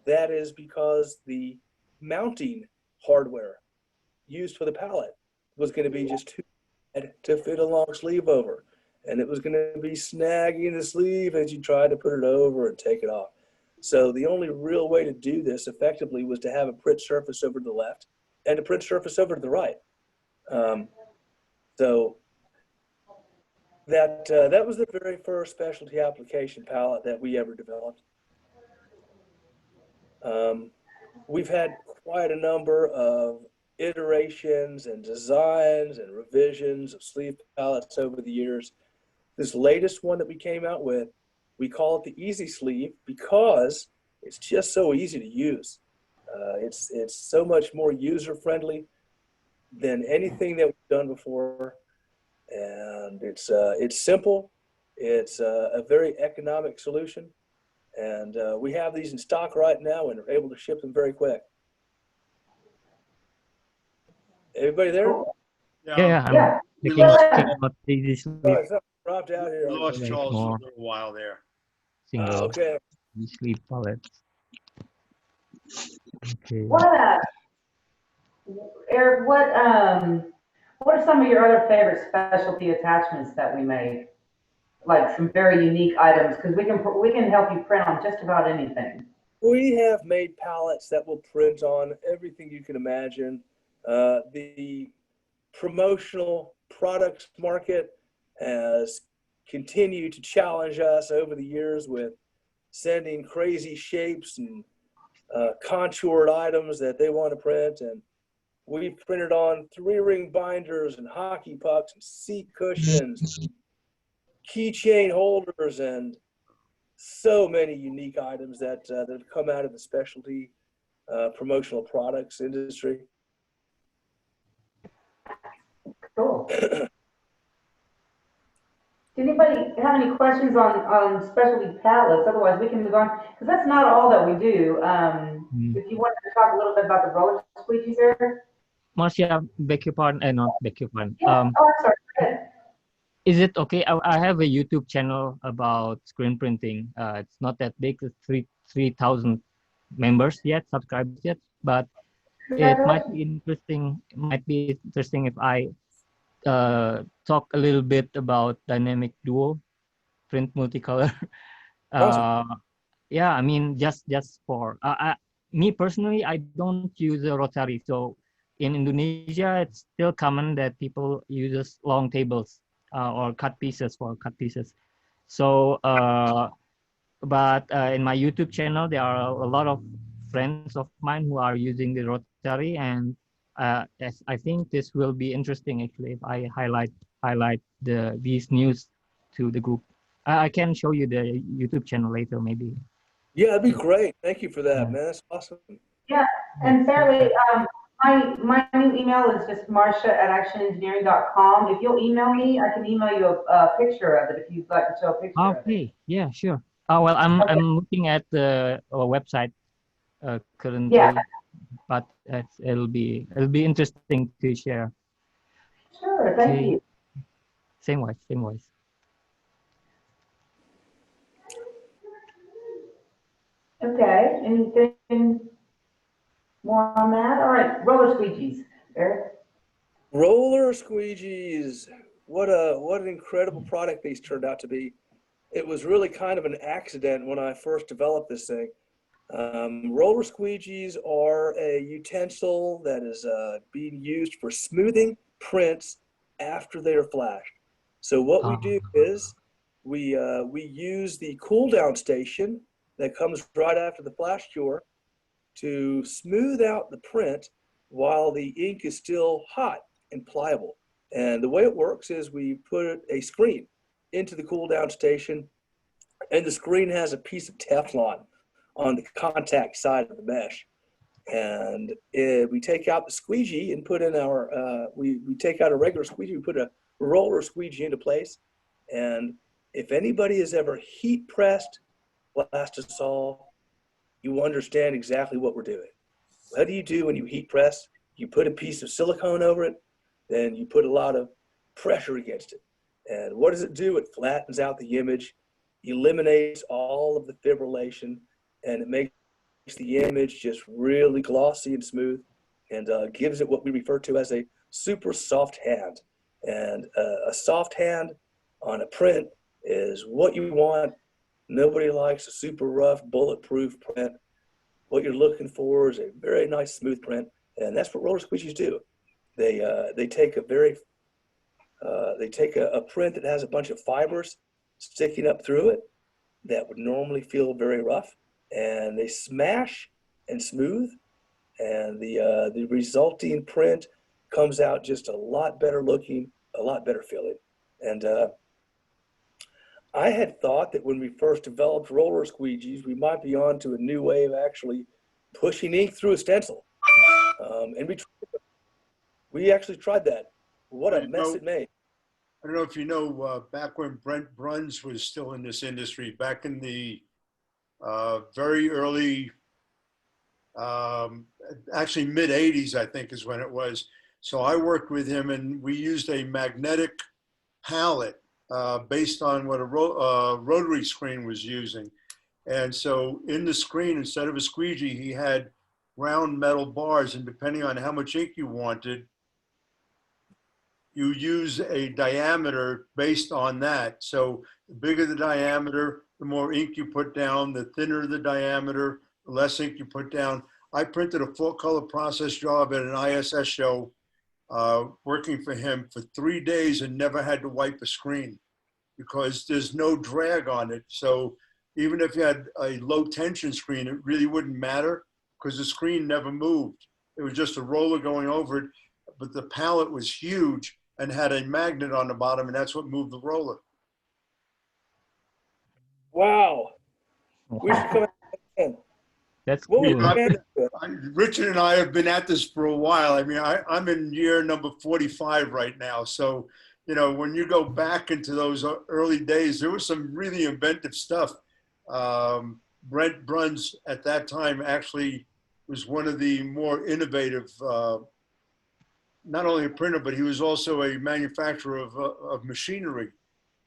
That is because the mounting hardware used for the pallet was going to be just too bad to fit a long sleeve over. And it was going to be snagging the sleeve as you tried to put it over and take it off. So the only real way to do this effectively was to have a print surface over to the left and a print surface over to the right. So that was the very first specialty application pallet that we ever developed. We've had quite a number of iterations and designs and revisions of sleeve pallets over the years. This latest one that we came out with, we call it the Easy Sleeve because it's just so easy to use. It's so much more user-friendly than anything that we've done before. And it's simple. It's a very economic solution. And we have these in stock right now and are able to ship them very quick. Everybody there? Yeah, I'm Yeah. checking out this Oh, it's not dropped out here. We lost Like Charles for a more. little while there. single Okay. sleeve pallets. Okay. Eric, what are some of your other favorite specialty attachments that we made? Like some very unique items, because we can help you print on just about anything. We have made pallets that will print on everything you can imagine. The promotional products market has continued to challenge us over the years with sending crazy shapes and contoured items that they want to print. And we've printed on 3-ring binders and hockey pucks and seat cushions, keychain holders, and so many unique items that have come out of the specialty promotional products industry. Cool. Does anybody have any questions on specialty pallets? Otherwise, we can move on, because that's not all that we do. If you wanted to talk a little bit about the roller squeegees there. Marcia, beg your pardon, not beg your pardon. Yeah. I'm sorry. Go ahead. Is it okay? I have a YouTube channel about screen printing. It's not that big, it's 3,000 members yet, subscribers yet, but it might be interesting. It might be interesting if I talk a little bit about dynamic duo print multicolor. Awesome. Yeah, I mean, just for me personally, I don't use a rotary. So in Indonesia, it's still common that people use long tables or cut pieces for cut pieces. So but in my YouTube channel, there are a lot of friends of mine who are using the rotary, and yes, I think this will be interesting actually if I highlight these news to the group. I can show you the YouTube channel later, maybe. Yeah, that'd be great. Thank you for that, Yeah. man. That's awesome. Yeah, and Fairly, my new email is just marcia@actionengineering.com. If you'll email me, I can email you a picture of it if you'd like to show a picture of it. Okay. Yeah. Sure. Oh well, Okay. I'm looking at the website currently, Yeah. but it'll be interesting to share. Sure, thank Okay. you. Same wise. Same wise. Okay, anything more on that? All right, roller squeegees, Eric. Roller squeegees. What an incredible product these turned out to be. It was really kind of an accident when I first developed this thing. Roller squeegees are a utensil that is being used for smoothing prints after they are flashed. So what we do is we use the cool down station that comes right after the flash cure to smooth out the print while the ink is still hot and pliable. And the way it works is we put a screen into the cool down station, and the screen has a piece of Teflon on the contact side of the mesh. And we take out the squeegee and put in our, we take out a regular squeegee, we put a roller squeegee into place. And if anybody has ever heat pressed plastisol, you understand exactly what we're doing. What do you do when you heat press? You put a piece of silicone over it, then you put a lot of pressure against it. And what does it do? It flattens out the image, eliminates all of the fibrillation, and it makes the image just really glossy and smooth, and gives it what we refer to as a super soft hand. And a soft hand on a print is what you want. Nobody likes a super rough, bulletproof print. What you're looking for is a very nice, smooth print, and that's what roller squeegees do. They take a print that has a bunch of fibers sticking up through it that would normally feel very rough, and they smash and smooth, and the resulting print comes out just a lot better looking, a lot better feeling. And I had thought that when we first developed roller squeegees, we might be on to a new way of actually pushing ink through a stencil. And we actually tried that. What a mess it made. I don't know if you know, back when Brent Bruns was still in this industry, back in the very early, actually mid 80s, I think is when it was. So I worked with him and we used a magnetic palette based on what a rotary screen was using. And so in the screen, instead of a squeegee, he had round metal bars, and depending on how much ink you wanted, you use a diameter based on that. So the bigger the diameter, the more ink you put down, the thinner the diameter, the less ink you put down. I printed a full color process job at an ISS show working for him for 3 days and never had to wipe a screen because there's no drag on it. So even if you had a low tension screen, it really wouldn't matter because the screen never moved. It was just a roller going over it, but the palette was huge and had a magnet on the bottom, and that's what moved the roller. Wow. We should come out again. That's What cool. was Richard and I have been at this for a while. I mean, I'm in year number 45 right now. So, you know, when you go back into those early days, there was some really inventive stuff. Brent Bruns at that time actually was one of the more innovative, not only a printer, but he was also a manufacturer of machinery.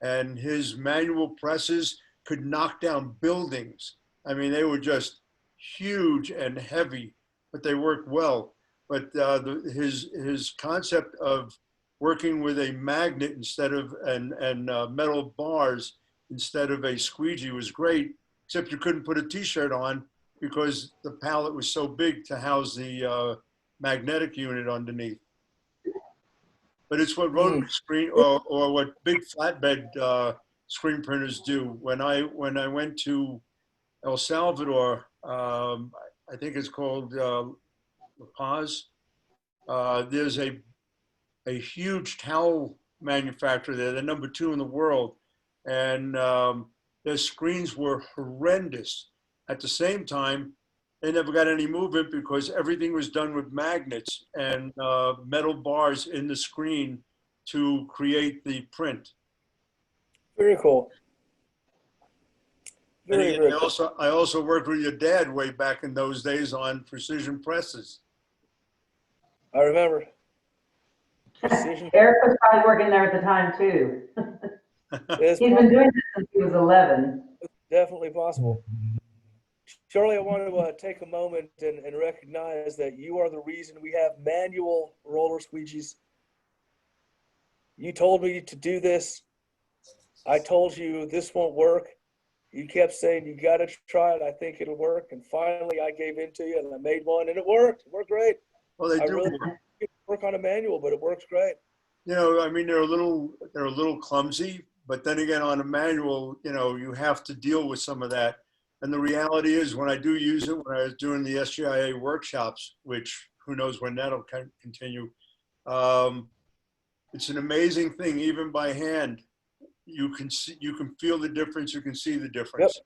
And his manual presses could knock down buildings. I mean, they were just huge and heavy, but they worked well. But his concept of working with a magnet instead of and metal bars instead of a squeegee was great, except you couldn't put a t-shirt on because the pallet was so big to house the magnetic unit underneath. But it's what rotary screen or what big flatbed screen printers do. When I went to El Salvador, I think it's called La Paz. There's a huge towel manufacturer there. They're number 2 in the world, and their screens were horrendous. At the same time, they never got any movement because everything was done with magnets and metal bars in the screen to create the print. Very cool. And Very, very cool. I also worked with your dad way back in those days on precision presses. I remember. Precision. Eric was probably working there at the time too. It's He's been doing this since he was 11. definitely possible. Charlie, I want to take a moment and recognize that you are the reason we have manual roller squeegees. You told me to do this. I told you this won't work. You kept saying you got to try it. I think it'll work. And finally, I gave in to you and I made one, and it worked. It worked great. Well, they do really work. work on a manual, but it works great. You know, I mean, they're a little clumsy, but then again, on a manual, you know, you have to deal with some of that. And the reality is, when I do use it, when I was doing the SGIA workshops, which who knows when that'll continue, it's an amazing thing. Even by hand, you can feel the difference. You can see the difference.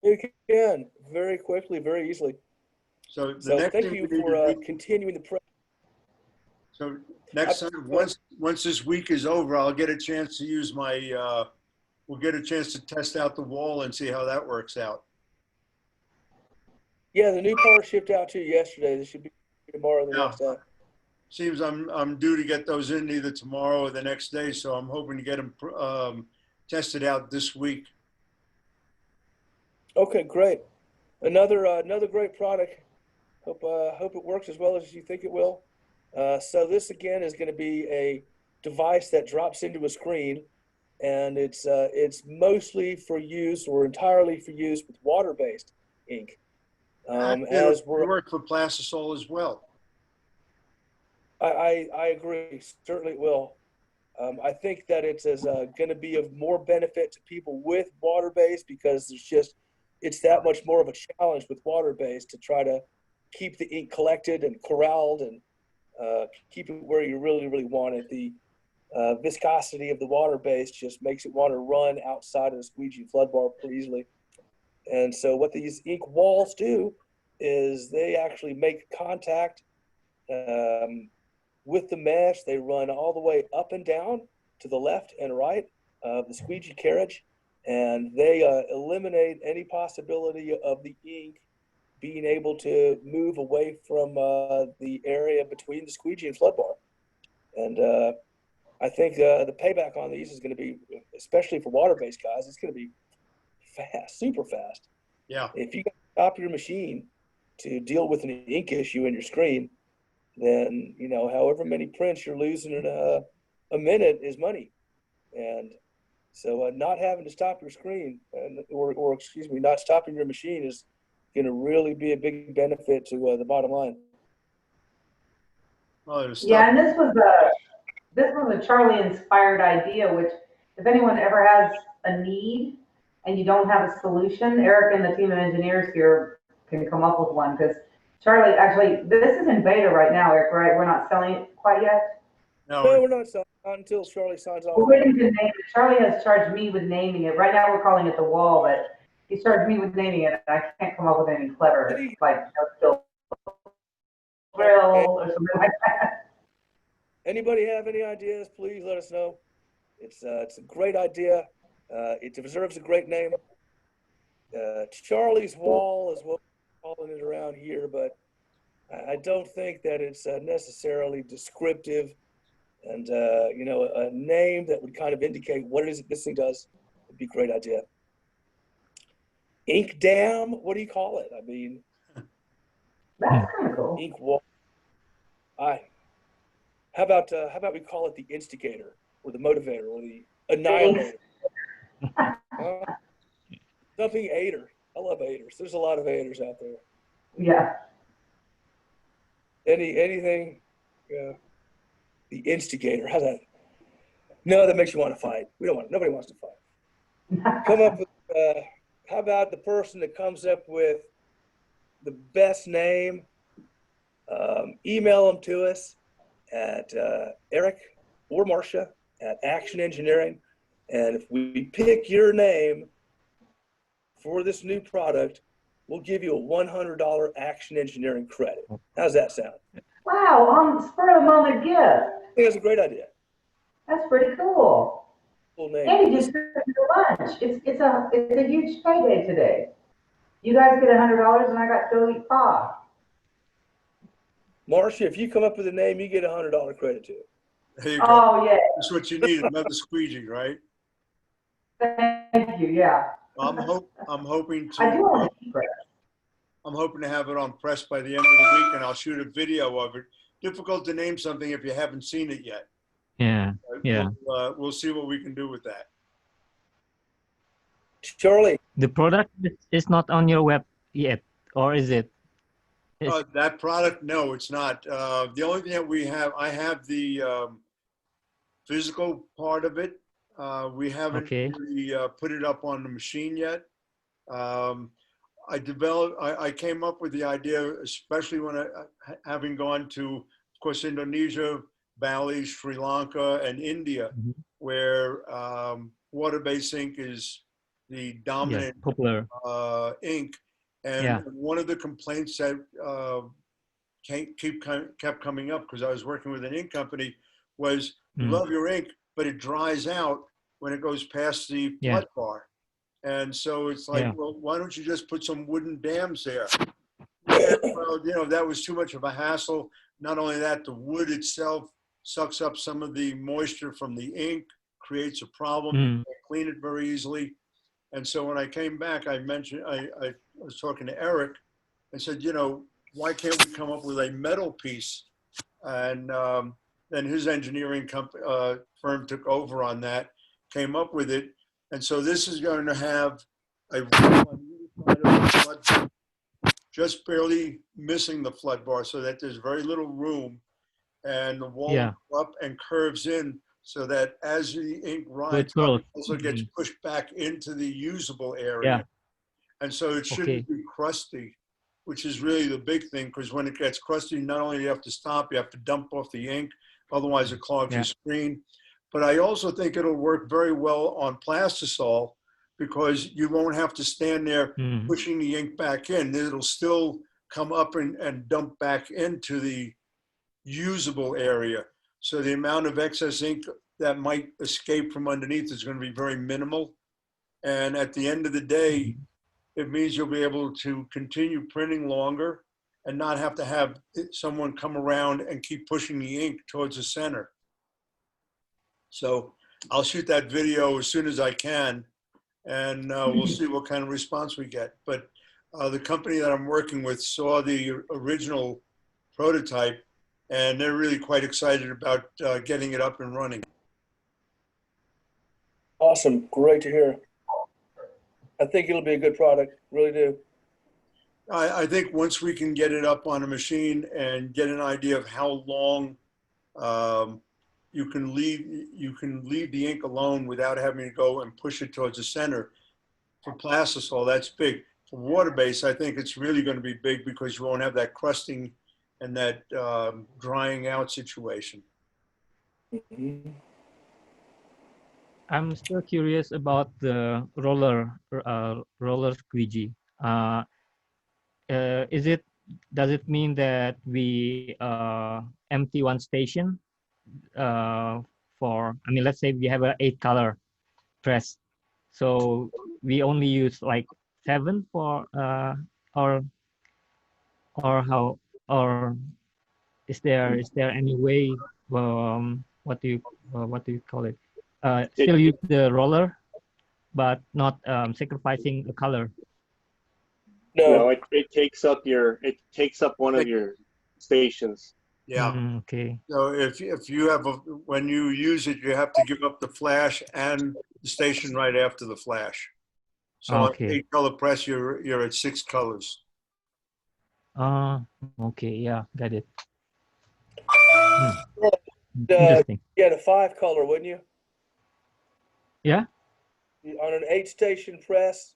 Yep. You can very quickly, very easily. So thank you for continuing the prep. So next time, once this week is over, I'll get a chance to use my. We'll get a chance to test out the wall and see how that works out. Yeah, the new part shipped out to you yesterday. This should be tomorrow or the next day. Seems I'm due to get those in either tomorrow or the next day, so I'm hoping to get them tested out this week. Okay, great. Another great product. Hope it works as well as you think it will. So this again is going to be a device that drops into a screen, and it's mostly for use or entirely for use with water-based ink. As we work for Plastisol as well. I agree. Certainly it will. I think that it's going to be of more benefit to people with water-based because it's that much more of a challenge with water-based to try to keep the ink collected and corralled and keep it where you really, really want it. The viscosity of the water-based just makes it want to run outside of the squeegee flood bar pretty easily. And so what these ink walls do is they actually make contact with the mesh. They run all the way up and down to the left and right of the squeegee carriage, and they eliminate any possibility of the ink being able to move away from the area between the squeegee and flood bar. And I think the payback on these is going to be, especially for water-based guys, it's going to be fast, super fast. Yeah. If you stop your machine to deal with an ink issue in your screen, then, you know, however many prints you're losing in a minute is money. And so not having to stop your screen or excuse me, not stopping your machine is going to really be a big benefit to the bottom line. Yeah, and this was a Charlie inspired idea, which if anyone ever has a need and you don't have a solution, Eric and the team of engineers here can come up with one, because Charlie, actually, this is in beta right now, Eric, right? We're not selling it quite yet? No, we're not selling it, not until Charlie signs off. We're waiting to name it. Charlie has charged me with naming it. Right now we're calling it the wall, but he charged me with naming it, and I can't come up with anything clever, like drill or something like that. Anybody have any ideas, please let us know. It's a great idea. It deserves a great name. Charlie's Wall is what we're calling it around here, but I don't think that it's necessarily descriptive. And, you know, a name that would kind of indicate what it is that this thing does would be a great idea. Ink Dam, what do you call it? I mean, that's kind of cool. Ink Wall. How about we call it the instigator or the motivator or the annihilator? Something aider. I love aiders. There's a lot of aiders out there. Yeah. Anything, the instigator. How's that? No, that makes you want to fight. We don't want. Nobody wants to fight. Come up with. How about the person that comes up with the best name? Email them to us at Erik or Marcia at Action Engineering, and if we pick your name for this new product, we'll give you a $100 Action Engineering credit. How's that sound? Wow, on spur of the moment gift. I think that's a great idea. That's pretty cool. Full name. Andy just took me to lunch. It's a huge payday today. You guys get $100 and I got to go eat pie. Marcia, if you come up with a name, you get a $100 credit too. There you go. Oh yeah. That's what you need, another squeegee, right? Thank you. Yeah. I'm hoping I do to. want to keep it. I'm hoping to have it on press by the end of the week, and I'll shoot a video of it. Difficult to name something if you haven't seen it yet. Yeah. Yeah. We'll see what we can do with that. Charlie, The product is not on your web yet, or is it? That product, no, it's not. The only thing that I have the physical part of it. We haven't really put it up on the machine yet. I came up with the idea, especially when having gone to, of course, Indonesia, Bali, Sri Lanka, and India, where water-based ink is the dominant popular ink. And one of the complaints that kept coming up, because I was working with an ink company, was you love your ink, but it dries out when it goes past the flood bar. And so it's like, well, why don't you just put some wooden dams there? Well, that was too much of a hassle. Not only that, the wood itself sucks up some of the moisture from the ink, creates a problem. You can't clean it very easily. And so when I came back, I was talking to Erik and said, why can't we come up with a metal piece? And then his engineering firm took over on that, came up with it. And so this is going to have a roof on the side of the flood, just barely missing the flood bar, so that there's very little room, and the wall goes up and curves in, so that as the ink rides up, it also gets pushed back into the usable area. And so it shouldn't be crusty, which is really the big thing, because when it gets crusty, not only do you have to stop, you have to dump off the ink, otherwise it clogs your screen. But I also think it'll work very well on plastisol, because you won't have to stand there pushing the ink back in. It'll still come up and dump back into the usable area. So the amount of excess ink that might escape from underneath is going to be very minimal. And at the end of the day, it means you'll be able to continue printing longer and not have to have someone come around and keep pushing the ink towards the center. So I'll shoot that video as soon as I can, and we'll see what kind of response we get. But the company that I'm working with saw the original prototype, and they're really quite excited about getting it up and running. Awesome. Great to hear. I think it'll be a good product. Really do. I think once we can get it up on a machine and get an idea of how long you can leave the ink alone without having to go and push it towards the center. For plastisol, that's big. For water-based, I think it's really going to be big, because you won't have that crusting and that drying out situation. I'm still curious about the roller squeegee. Does it mean that we empty one station let's say we have a 8-color press, so we only use like 7 for or how, or is there any way, what do you call it, still use the roller but not sacrificing a color? No, it takes up one of your stations. Yeah. Okay. So if you have when you use it, you have to give up the flash and the station right after the flash. So on 8-color press, you're at 6 colors. Okay. Yeah, got it. Interesting. You had a 5-color, wouldn't you? Yeah. On an 8-station press.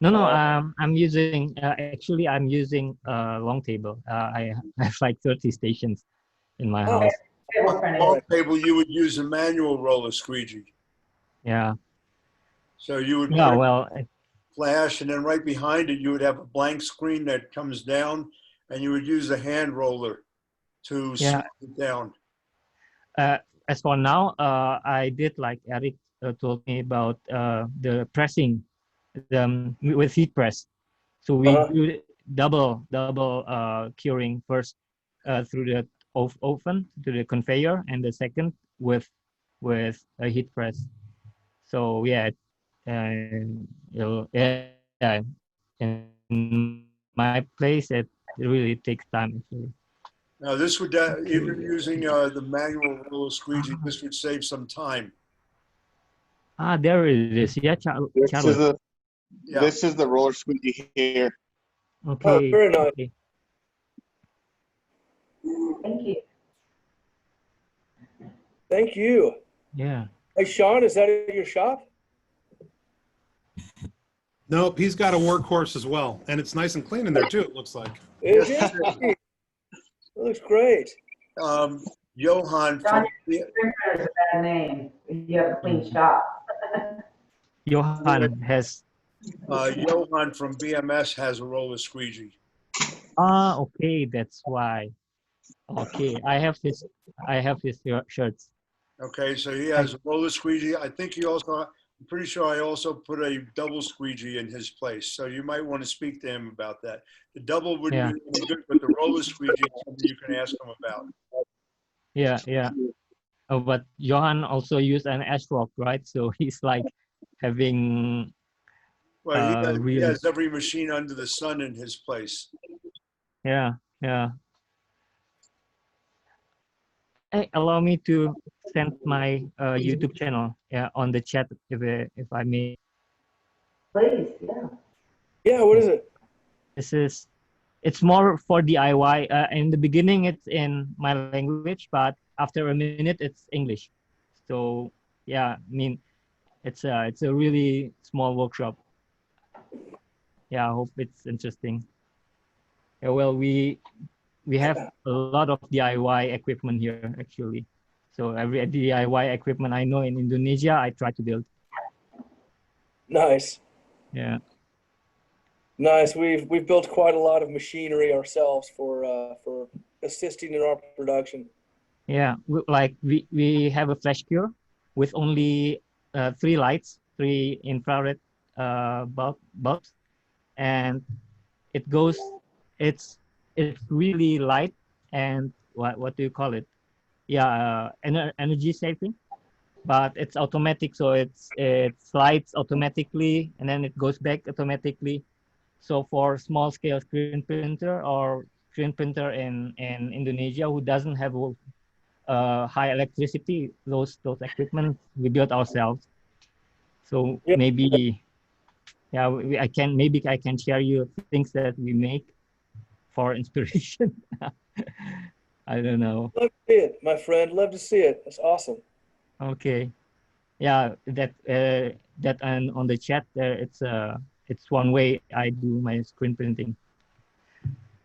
No, Uh, I'm using actually I'm using long table. I have like 30 stations in my Oh, house. Table On the printing. long table, you would use a manual roller squeegee. Yeah. So you would Yeah. put a Well, flash, and then right behind it, you would have a blank screen that comes down, and you would use the hand roller to yeah. smooth it down. As for now, I did like Eric told me about the pressing with heat press. So we uh-huh. do double curing first through the oven to the conveyor, and the second with a heat press. So yeah, yeah, in my place it really takes time actually. Now, this would, even Okay. using the manual roller squeegee, this would save some time. There it is. Yeah, This Charlie. is a Yeah. this is the roller squeegee here. Oh, Okay. very nice. Okay. Thank you. Thank you. Yeah. Hey, Sean, is that at your shop? Nope, he's got a workhorse as well, and it's nice and clean in there too. It looks like. It is. It looks great. Johan John, from your printer is a bad name. You have a clean shop. Johan has. Johan from BMS has a roller squeegee. Okay, that's why. Okay, I have his shirts. Okay, so he has a roller squeegee. I think he also, I'm pretty sure I also put a double squeegee in his place. So you might want to speak to him about that. The double wouldn't Yeah. be any good, but the roller squeegee is something you can ask him about. Yeah, yeah. But Johan also used an ASRock, right? So he's like having Well, he really. has every machine under the sun in his place. Yeah, yeah. Hey, allow me to send my YouTube channel on the chat if I may. Please, yeah. Yeah, what is it? It's more for DIY. In the beginning, it's in my language, but after a minute, it's English. So yeah, I mean, it's a really small workshop. Yeah, I hope it's interesting. Yeah, well, we have a lot of DIY equipment here actually. So every DIY equipment I know in Indonesia, I try to build. Nice. Yeah. Nice. We've built quite a lot of machinery ourselves for assisting in our production. Yeah, we have a flash cure with only 3 lights, 3 infrared bulbs, and it goes. It's really light and what do you call it? Yeah, energy saving, but it's automatic, so it slides automatically and then it goes back automatically. So for small scale screen printer or screen printer in Indonesia who doesn't have high electricity, those equipment we built ourselves. So Yep. maybe yeah, I can share you things that we make for inspiration. I don't know. Love to see it, my friend. Love to see it. That's awesome. Okay. Yeah, that and on the chat there, it's one way I do my screen printing.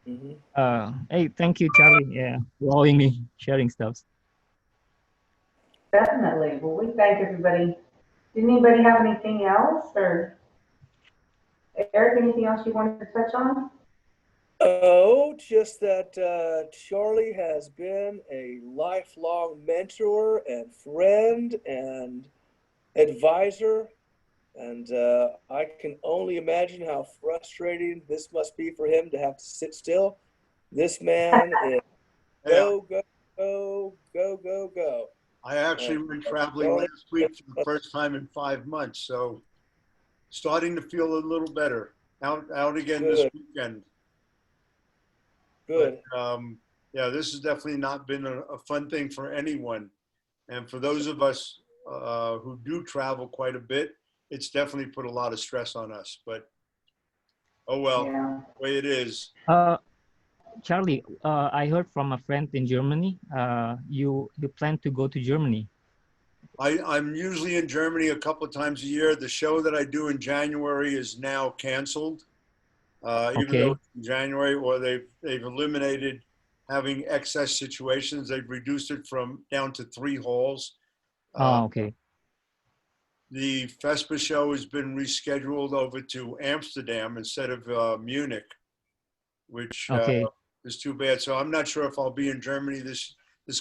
Hey, thank you, Charlie. Yeah, allowing me sharing stuff. Definitely. Well, we thank everybody. Did anybody have anything else, or Eric, anything else you wanted to touch on? Oh, just that Charlie has been a lifelong mentor and friend and advisor. And I can only imagine how frustrating this must be for him to have to sit still. This man is go, go, go, go, go, go. I actually went traveling last week for the first time in 5 months, so starting to feel a little better. Out again this weekend. Good. But, yeah, this has definitely not been a fun thing for anyone. And for those of us who do travel quite a bit, it's definitely put a lot of stress on us. But, oh well, Yeah. the way it is. Charlie, I heard from a friend in Germany. You plan to go to Germany. I'm usually in Germany a couple of times a year. The show that I do in January is now canceled, even though Okay. it's in January, or they've eliminated having excess situations. They've reduced it from down to 3 halls. Okay. The FESPA show has been rescheduled over to Amsterdam instead of Munich, which Okay. is too bad. So I'm not sure if I'll be in Germany this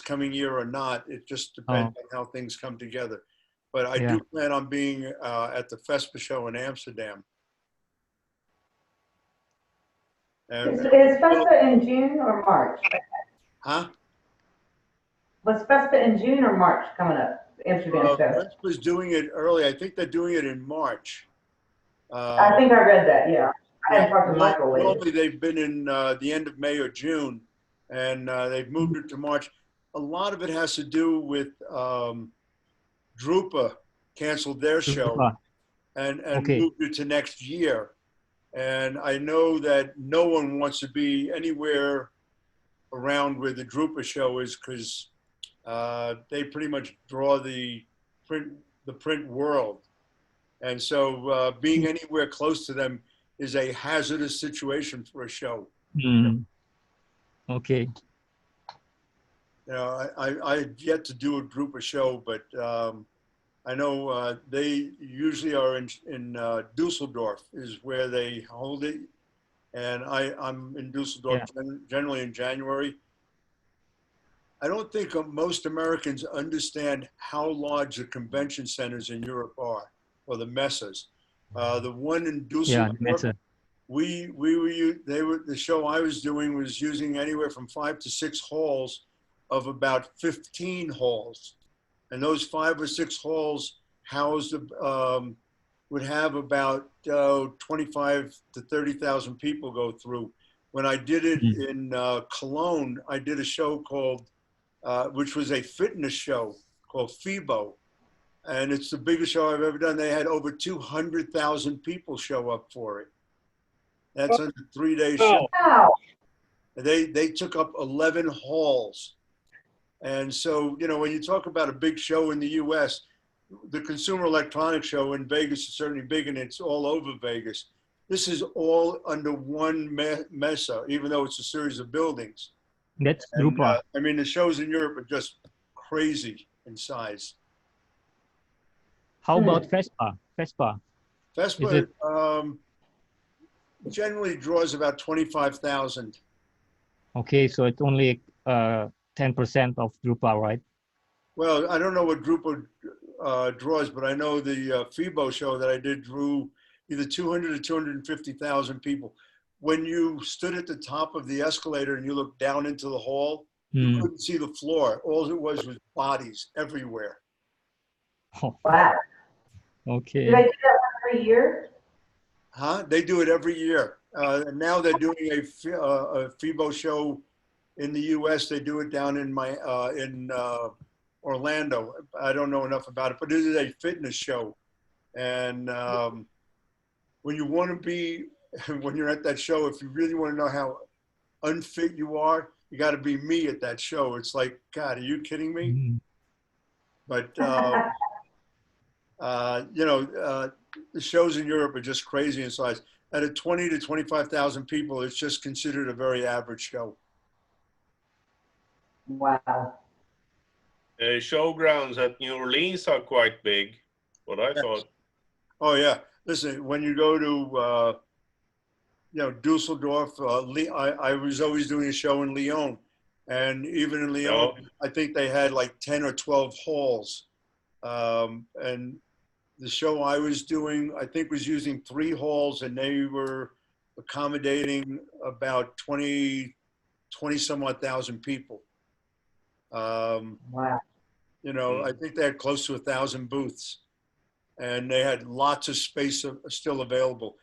coming year or not. It just depends on how things come together. But I Yeah. do plan on being at the FESPA show in Amsterdam. Is And, FESPA in June or March? huh? Was FESPA in June or March coming up? Amsterdam Fest. FESPA's doing it early. I think they're doing it in March. I think I read that, yeah. I Yeah, hadn't talked to Michael lately. normally they've been in the end of May or June, and they've moved it to March. A lot of it has to do with Drupa canceled their show and Okay. moved it to next year. And I know that no one wants to be anywhere around where the Drupa show is because they pretty much draw the print world. And so being anywhere close to them is a hazardous situation for a show. Okay. You know, I've yet to do a group of show, but I know they usually are in Dusseldorf is where they hold it. And I'm in Dusseldorf generally in January. I don't think most Americans understand how large the convention centers in Europe are, or the messes. The one in Dusseldorf, the show I was doing was using anywhere from 5 to 6 halls of about 15 halls. And those 5 or 6 halls housed, would have about 25 to 30,000 people go through. When I did it in Cologne, I did a show called, which was a fitness show called FIBO. And it's the biggest show I've ever done. They had over 200,000 people show up for it. That's a 3-day show. Wow. They took up 11 halls. And so, you know, when you talk about a big show in the US, the Consumer Electronics Show in Vegas is certainly big and it's all over Vegas. This is all under one mesa, even though it's a series of buildings. That's And, Drupa. I mean, the shows in Europe are just crazy in size. How about Vespa? Vespa. FESPA generally draws about 25,000. Okay, so it's only 10% of Drupa, right? Well, I don't know what Drupa draws, but I know the FIBO show that I did drew either 200 or 250,000 people. When you stood at the top of the escalator and you looked down into the hall, you couldn't see the floor. All it was bodies everywhere. Oh, Wow. okay. Do they do that every year? Huh? They do it every year. And now they're doing a FIBO show in the U.S. They do it down in Orlando. I don't know enough about it, but it is a fitness show. And when you want to be, when you're at that show, if you really want to know how unfit you are, you got to be me at that show. It's like, God, are you kidding me? But, you know, the shows in Europe are just crazy in size. At a 20 to 25,000 people, it's just considered a very average show. Wow. Showgrounds at New Orleans are quite big, what I thought. Oh, yeah. Listen, when you go to, you know, Dusseldorf, I was always doing a show in Lyon. And even in Lyon, I think they had like 10 or 12 halls. And the show I was doing, I think, was using 3 halls, and they were accommodating about 20 some odd thousand people. Wow. You know, I think they had close to 1,000 booths, and they had lots of space still available.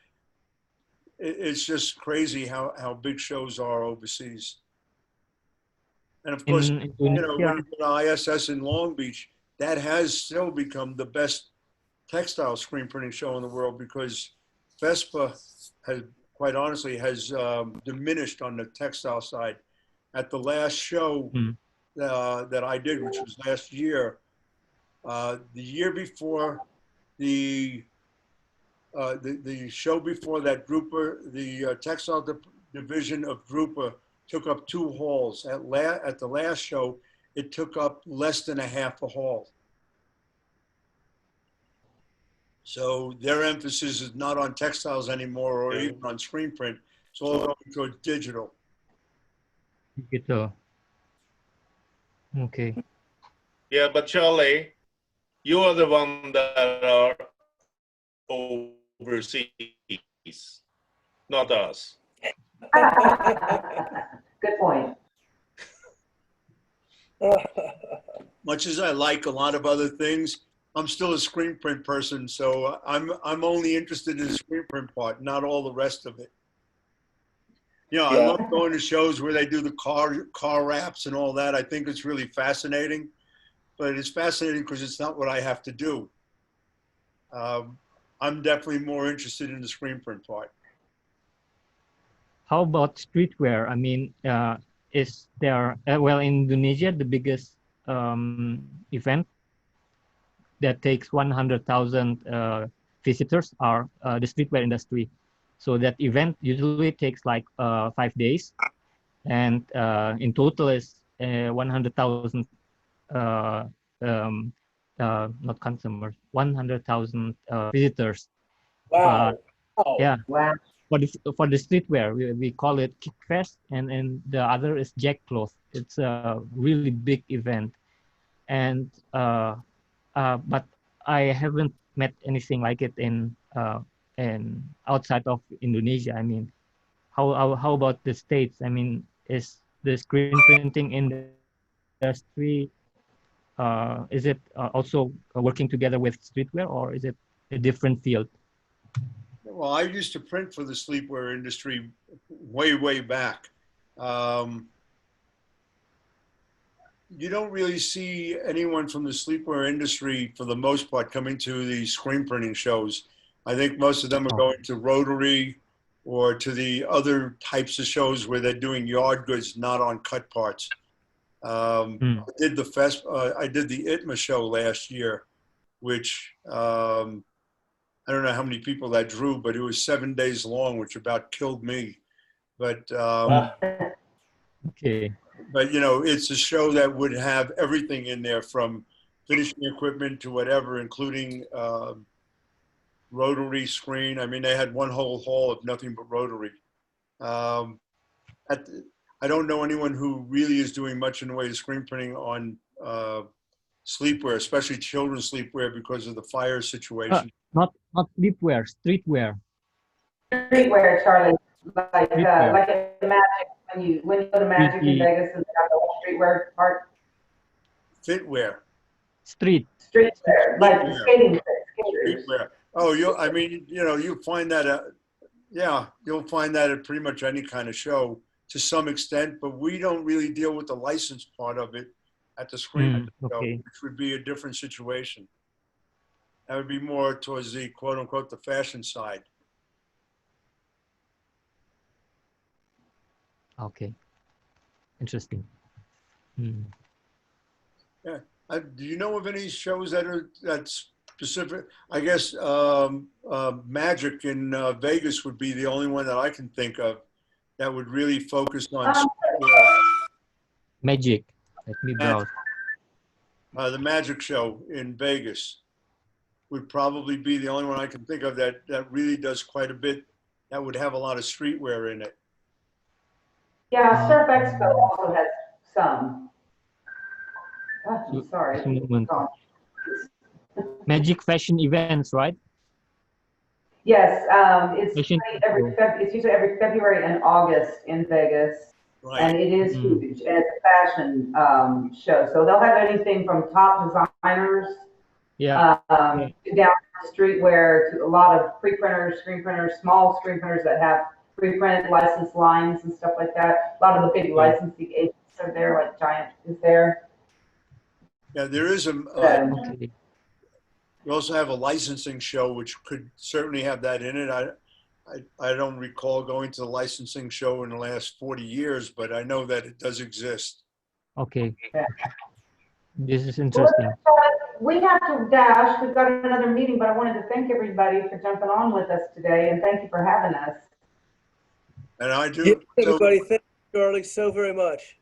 It's just crazy how big shows are overseas. And of course, you know, when you go to ISS in Long Beach, that has still become the best textile screen printing show in the world, because Vespa has, quite honestly, has diminished on the textile side. At the last show that I did, which was last year, The year before, the show before that, Drupa, the textile division of Drupa took up 2 halls. At the last show, it took up less than a half a hall. So their emphasis is not on textiles anymore, or even on screen print. It's all going towards digital. Digital. Okay. Yeah, but Charlie, you are the one that are overseas, not us. Good point. Much as I like a lot of other things, I'm still a screen print person, so I'm only interested in the screen print part, not all the rest of it. You know, I love going to shows where they do the car wraps and all that. I think it's really fascinating, but it's fascinating because it's not what I have to do. I'm definitely more interested in the screen print part. How about streetwear? I mean, is there, well, in Indonesia, the biggest event that takes 100,000 visitors are the streetwear industry. So that event usually takes like 5 days, and in total is 100,000 not consumers, 100,000 visitors. Wow. Yeah. Wow. For the streetwear, we call it Kick Fest, and the other is Jack Cloth. It's a really big event, and but I haven't met anything like it in outside of Indonesia. I mean, how about the States? I mean, is the screen printing industry is it also working together with streetwear, or is it a different field? Well, I used to print for the sleepwear industry way back. You don't really see anyone from the sleepwear industry, for the most part, coming to the screen printing shows. I think most of them are going to Rotary or to the other types of shows where they're doing yard goods, not on cut parts. I did the ITMA show last year, which I don't know how many people that drew, but it was 7 days long, which about killed me. But okay. But you know, it's a show that would have everything in there, from finishing equipment to whatever, including rotary screen. I mean, they had one whole hall of nothing but rotary. I don't know anyone who really is doing much in the way of screen printing on sleepwear, especially children's sleepwear, because of the fire situation. Not sleepwear, streetwear. Streetwear, Charlie, like Streetwear. like at Magic, when you go to Magic in Vegas and they have the whole streetwear part. Fitwear. Streetwear, like Streetwear. skating skaters. Streetwear. Oh, I mean, you know, you find that, yeah, you'll find that at pretty much any kind of show to some extent, but we don't really deal with the license part of it at the screen show, which would be a different situation. That would be more towards the quote unquote the fashion side. Okay, interesting. Yeah. Do you know of any shows that's specific? I guess Magic in Vegas would be the only one that I can think of that would really focus on Magic. Let me browse. The Magic show in Vegas would probably be the only one I can think of that really does quite a bit, that would have a lot of streetwear in it. Yeah, Surf Expo also has some. Oh, I'm sorry. Magic fashion events, right? Yes, it's usually every February and August in Vegas, right. And it is huge. And it's a fashion show, so they'll have anything from top designers, down to streetwear, to a lot of pre-printers, screen printers, small screen printers that have pre-print licensed lines and stuff like that. A lot of the big licensing agents are there, like Giant is there. Yeah, there is we also have a licensing show, which could certainly have that in it. I don't recall going to the licensing show in the last 40 years, but I know that it does exist. Okay. This is interesting. we have to dash. We've got another meeting, but I wanted to thank everybody for jumping on with us today, and thank you for having us. And I Yeah, do. So, everybody, thank you, Charlie, so very much.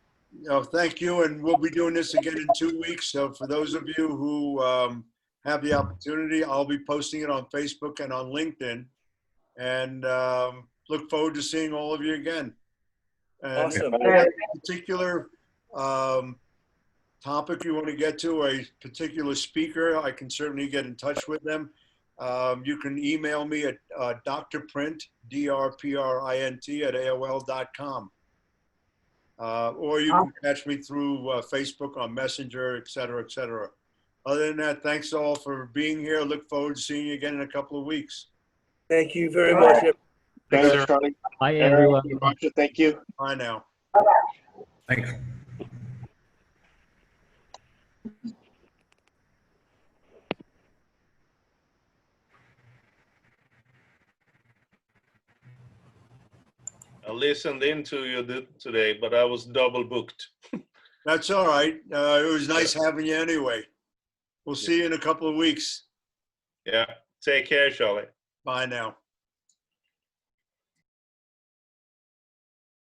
thank you. And we'll be doing this again in 2 weeks. So for those of you who have the opportunity, I'll be posting it on Facebook and on LinkedIn. And look forward to seeing all of you again. And Awesome. if you have a particular topic you want to get to, a particular speaker, I can certainly get in touch with them. You can email me at drprint, drprint at AOL.com. Or you can catch me through Facebook on Messenger, et cetera, et cetera. Other than that, thanks all for being here. Look forward to seeing you again in a couple of weeks. Thank you very much. Thanks, Charlie. Bye, everyone. Marcia, thank you. Bye now. Thanks. I listened into you today, but I was double booked. That's all right. It was nice having you anyway. We'll see you in a couple of weeks. Yeah. Take care, Charlie. Bye now.